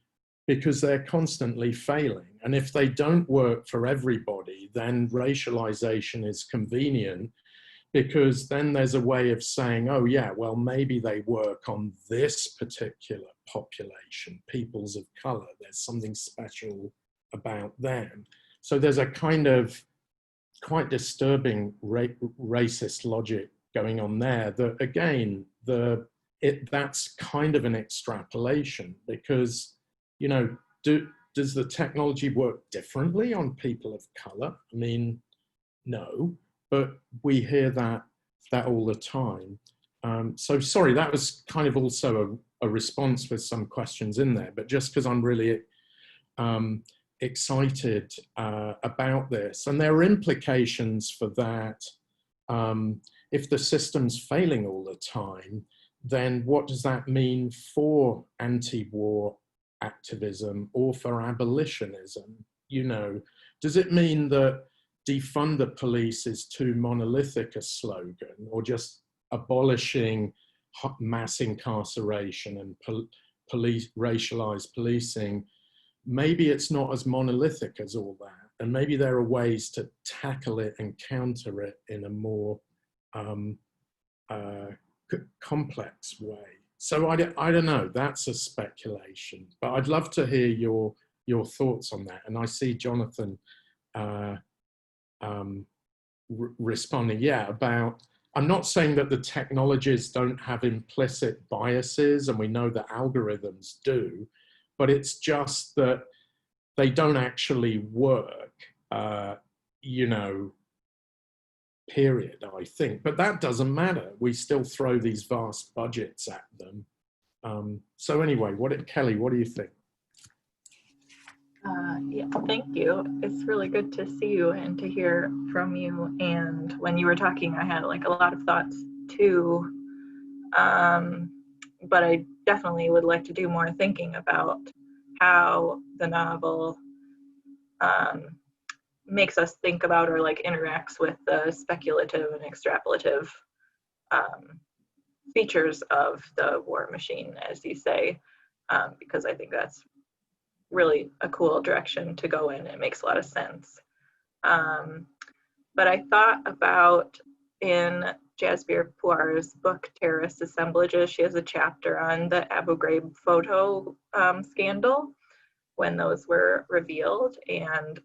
Because they're constantly failing. And if they don't work for everybody, then racialization is convenient, because then there's a way of saying, oh yeah, well, maybe they work on this particular population, peoples of color. There's something special about them. So there's a kind of quite disturbing racist logic going on there that, again, that's kind of an extrapolation, because, you know, does the technology work differently on people of color? I mean, no, but we hear that all the time. So sorry, that was kind of also a response with some questions in there, but just because I'm really excited about this. And there are implications for that. If the system's failing all the time, then what does that mean for anti-war activism or for abolitionism? You know, does it mean that defund the police is too monolithic a slogan, or just abolishing mass incarceration and racialized policing? Maybe it's not as monolithic as all that, and maybe there are ways to tackle it and counter it in a more complex way. So I don't know, that's a speculation, but I'd love to hear your thoughts on that. And I see Jonathan responding, yeah, about, I'm not saying that the technologies don't have implicit biases, and we know that algorithms do, but it's just that they don't actually work, you know, period, I think. But that doesn't matter. We still throw these vast budgets at them. So anyway, Kelly, what do you think? Yeah, thank you. It's really good to see you and to hear from you. And when you were talking, I had like a lot of thoughts too. But I definitely would like to do more thinking about how the novel makes us think about, or like interacts with, the speculative and extrapolative features of the war machine, as you say, because I think that's really a cool direction to go in. It makes a lot of sense. But I thought about, in Jasbir Puar's book, Terrorist Assemblages, she has a chapter on the Abu Ghraib photo scandal, when those were revealed, and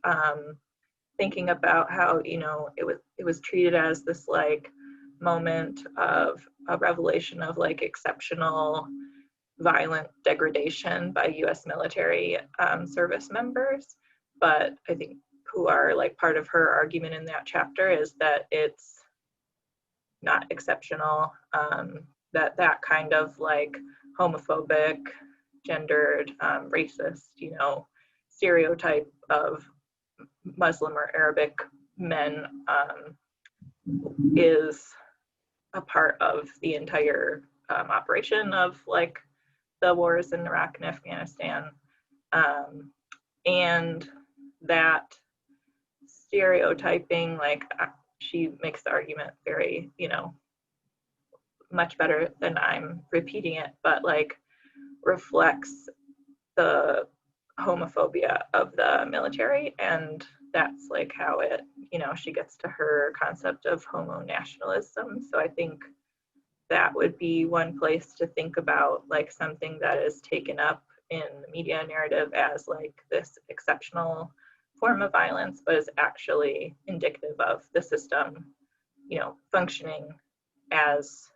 thinking about how, you know, it was treated as this like moment of a revelation of like exceptional violent degradation by US military service members. But I think Puar, like, part of her argument in that chapter is that it's not exceptional, that kind of like homophobic, gendered, racist, you know, stereotype of Muslim or Arabic men is a part of the entire operation of like the wars in Iraq and Afghanistan, and that stereotyping, like, she makes the argument very, you know, much better than I'm repeating it, but like reflects the homophobia of the military, and that's like how it, you know, she gets to her concept of homo nationalism. So I think that would be one place to think about, like something that is taken up in the media narrative as like this exceptional form of violence, but is actually indicative of the system, you know, functioning as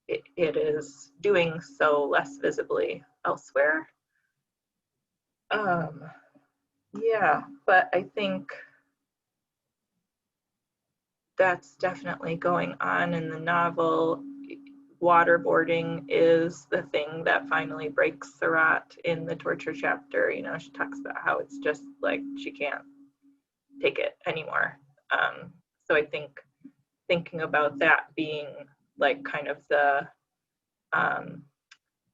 it is doing so less visibly elsewhere. Yeah, but I think that's definitely going on in the novel. waterboarding is the thing that finally breaks Sarat in the torture chapter. You know, she talks about how it's just like she can't take it anymore. So I think thinking about that being like kind of the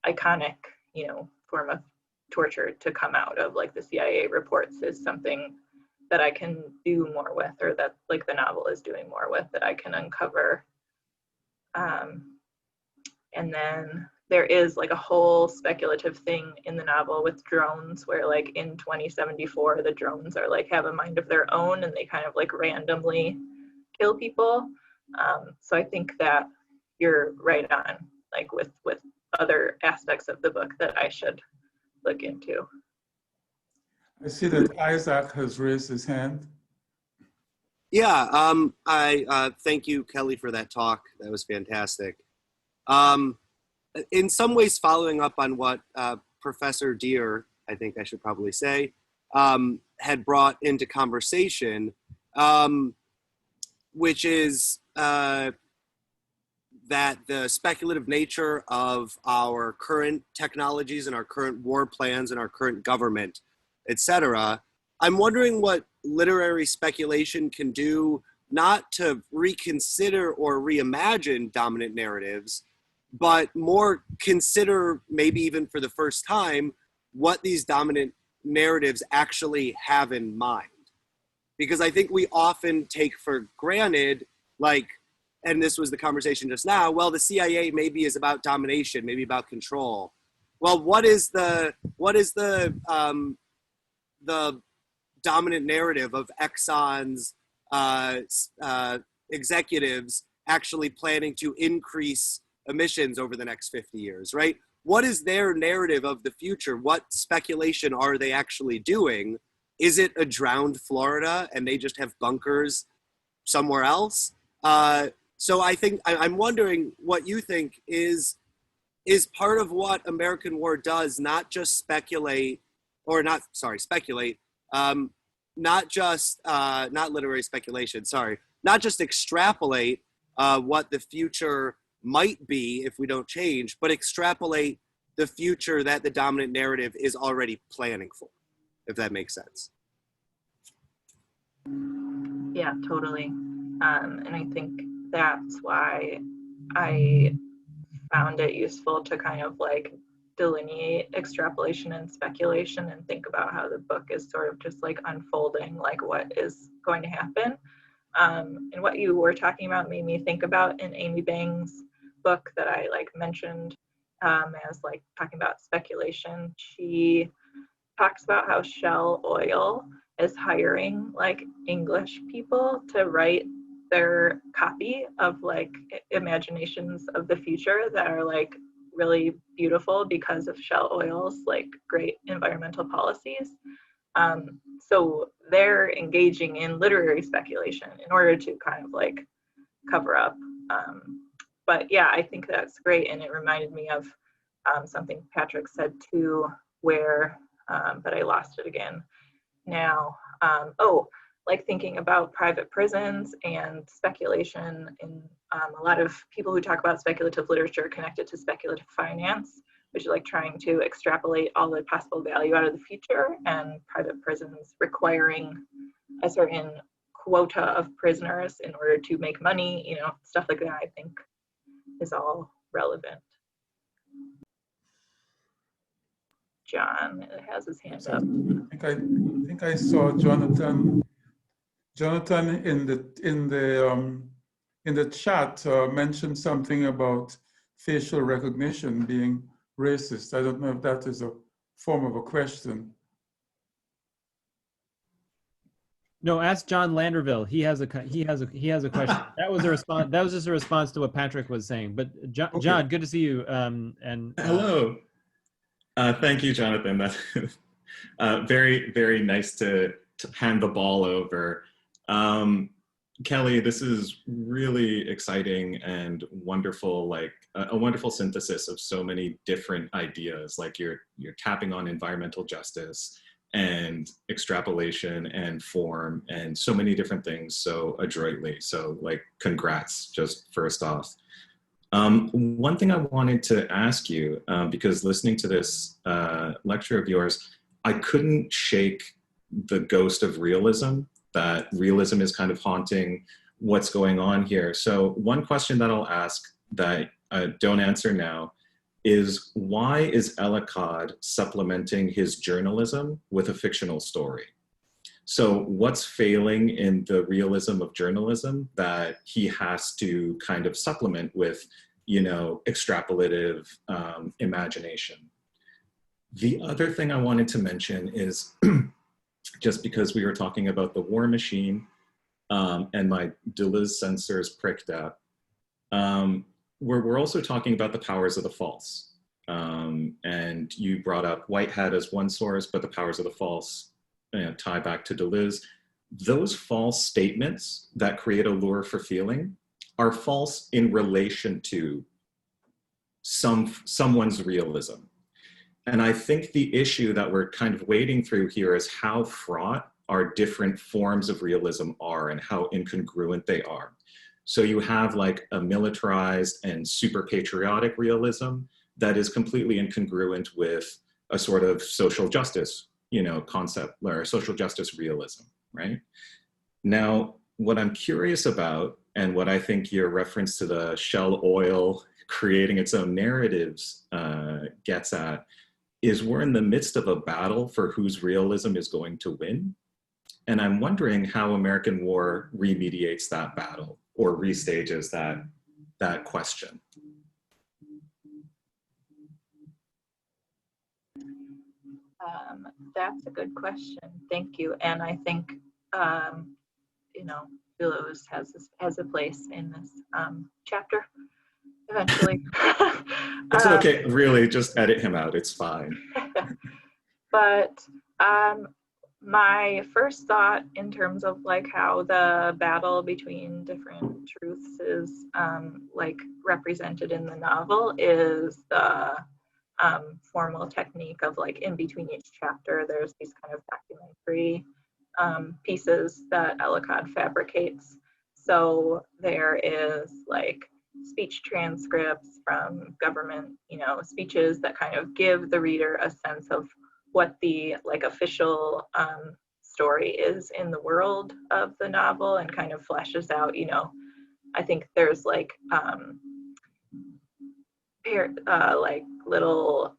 iconic, you know, form of torture to come out of like the CIA reports is something that I can do more with, or that like the novel is doing more with, that I can uncover. And then there is like a whole speculative thing in the novel with drones where like in 2074 the drones are like have a mind of their own and they kind of like randomly kill people. So I think that you're right on, like with other aspects of the book that I should look into. I see that Isaac has raised his hand. Yeah, I thank you, Kelly, for that talk. That was fantastic. In some ways, following up on what Professor Deere, I think I should probably say, had brought into conversation, which is that the speculative nature of our current technologies and our current war plans and our current government, etc. I'm wondering what literary speculation can do, not to reconsider or reimagine dominant narratives, but more consider, maybe even for the first time, what these dominant narratives actually have in mind. Because I think we often take for granted, like, and this was the conversation just now, well, the CIA maybe is about domination, maybe about control. Well, what is the dominant narrative of Exxon's executives actually planning to increase emissions over the next 50 years, right? What is their narrative of the future? What speculation are they actually doing? Is it a drowned Florida and they just have bunkers somewhere else? So I think I'm wondering what you think is part of what American War does, not just speculate, or not, sorry, speculate, not just, not literary speculation, sorry, not just extrapolate what the future might be if we don't change, but extrapolate the future that the dominant narrative is already planning for, if that makes sense. Yeah, totally. And I think that's why I found it useful to kind of like delineate extrapolation and speculation and think about how the book is sort of just like unfolding like what is going to happen. And what you were talking about made me think about in Amy Bang's book that I like mentioned as like talking about speculation. She talks about how Shell Oil is hiring like English people to write their copy of like imaginations of the future that are like really beautiful because of Shell Oil's like great environmental policies. So they're engaging in literary speculation in order to kind of like cover up. But yeah, I think that's great. And it reminded me of something Patrick said too, where, but I lost it again now. Like thinking about private prisons and speculation, and a lot of people who talk about speculative literature connected to speculative finance, which is like trying to extrapolate all the possible value out of the future, and private prisons requiring a certain quota of prisoners in order to make money, you know, stuff like that, I think is all relevant. John has his hand up. I think I saw Jonathan in the chat mentioned something about facial recognition being racist. I don't know if that is a form of a question. No, ask John Landerville. He has a question. That was a response. That was just a response to what Patrick was saying. But John, Okay. John, good to see you. Hello. Thank you, Jonathan. That's very, very nice to hand the ball over. Kelly, this is really exciting and wonderful, like a wonderful synthesis of so many different ideas. Like you're tapping on environmental justice and extrapolation and form and so many different things so adroitly. So like, congrats, just first off. One thing I wanted to ask you, because listening to this lecture of yours, I couldn't shake the ghost of realism, that realism is kind of haunting what's going on here. So one question that I'll ask that don't answer now is, why is Ellicott supplementing his journalism with a fictional story? So what's failing in the realism of journalism that he has to kind of supplement with, you know, extrapolative imagination? The other thing I wanted to mention is, just because we were talking about the war machine and my Deleuze sensors pricked up, we're also talking about the powers of the false. And you brought up Whitehead as one source, but the powers of the false, you know, tie back to Deleuze. Those false statements that create a lure for feeling are false in relation to someone's realism. And I think the issue that we're kind of wading through here is how fraught our different forms of realism are and how incongruent they are. So you have like a militarized and super patriotic realism that is completely incongruent with a sort of social justice, you know, concept, or social justice realism, right? Now, what I'm curious about, and what I think your reference to the Shell Oil creating its own narratives gets at, is we're in the midst of a battle for whose realism is going to win. And I'm wondering how American War remediates that battle or restages that question. That's a good question. Thank you. And I think, you know, Deleuze has a place in this chapter eventually. It's okay, really, just edit him out, it's fine. But my first thought in terms of like how the battle between different truths is like represented in the novel is the formal technique of like in between each chapter, there's these kind of documentary pieces that Ellicott fabricates. So there is like speech transcripts from government, you know, speeches that kind of give the reader a sense of what the like official story is in the world of the novel, and kind of fleshes out, you know, I think there's like like little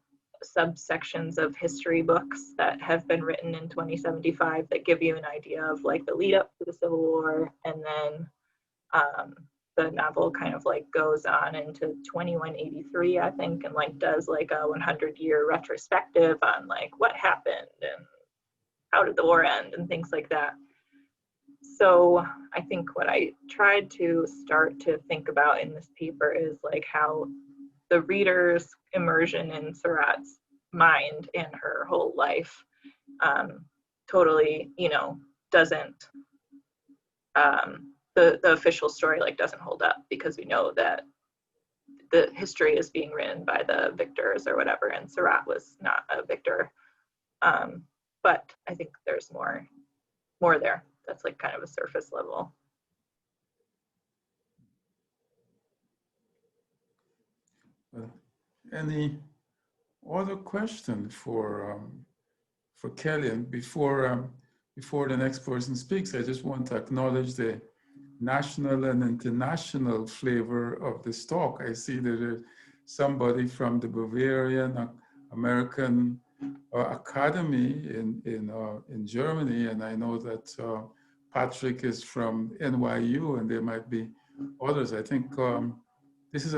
subsections of history books that have been written in 2075 that give you an idea of like the lead up to the Civil War, and then the novel kind of like goes on into 2183, I think, and like does like a 100-year retrospective on like what happened and how did the war end and things like that. So I think what I tried to start to think about in this paper is like how the reader's immersion in Surratt's mind and her whole life totally, you know, doesn't, the official story like doesn't hold up, because we know that the history is being written by the victors or whatever, and Surratt was not a victor. But I think there's more there. That's like kind of a surface level. Any other question for Kelly? And before the next person speaks, I just want to acknowledge the national and international flavor of this talk. I see that there's somebody from the Bavarian American Academy in Germany, and I know that Patrick is from NYU, and there might be others. I think this is,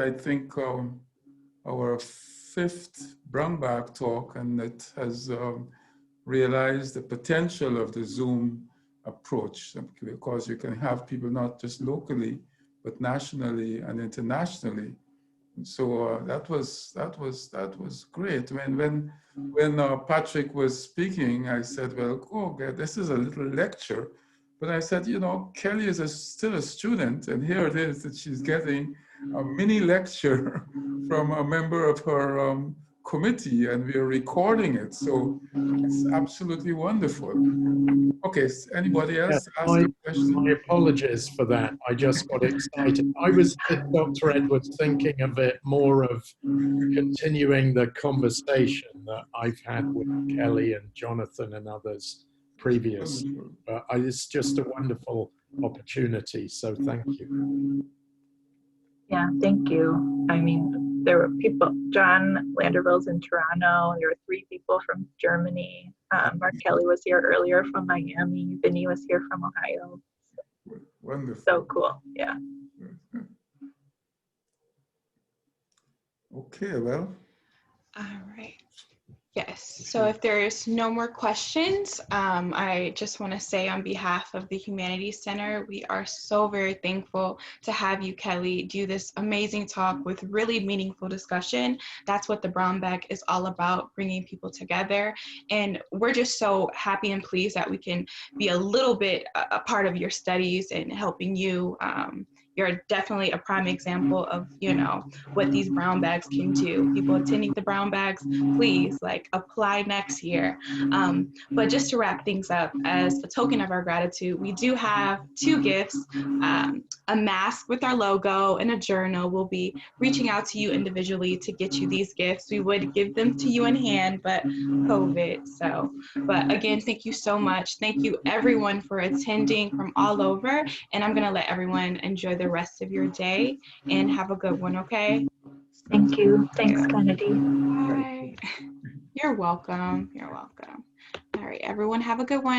our fifth Brumback talk, and it has realized the potential of the Zoom approach, because you can have people not just locally, but nationally and internationally. So that was great. When Patrick was speaking, I said, well, oh, God, this is a little lecture. But I said, you know, Kelly is still a student, and here it is that she's getting a mini lecture from a member of her committee and we are recording it. So it's absolutely wonderful. Okay, anybody else ask a My question? apologies for that. I just got excited. I was, Dr. Edwards, thinking of it more of continuing the conversation that I've had with Kelly and Jonathan and others previously. Wonderful. But it's just a wonderful opportunity, so thank you. Yeah, thank you. I mean, there were people, John Landerville's in Toronto. There were 3 people from Germany. Mark Kelly was here earlier from Miami. Vinny was here from Ohio. Wonderful. So cool. Yeah. Okay, well, All right. Yes. So if there's no more questions, I just want to say on behalf of the Humanities Center, we are so very thankful to have you, Kelly, do this amazing talk with really meaningful discussion. That's what the Brown Bag is all about, bringing people together. And we're just so happy and pleased that we can be a little bit a part of your studies and helping you. You're definitely a prime example of, you know, what these brown bags can do. People attending the brown bags, please apply next year. But just to wrap things up, as a token of our gratitude, we do have 2 gifts, a mask with our logo and a journal. We'll be reaching out to you individually to get you these gifts. We would give them to you in hand, but COVID. So, but again, thank you so much. Thank you everyone for attending from all over. And I'm gonna let everyone enjoy the rest of your day and have a good one, okay? Thank you. Thanks, Kennedy. Bye. You're welcome. You're welcome. All right, everyone, have a good one.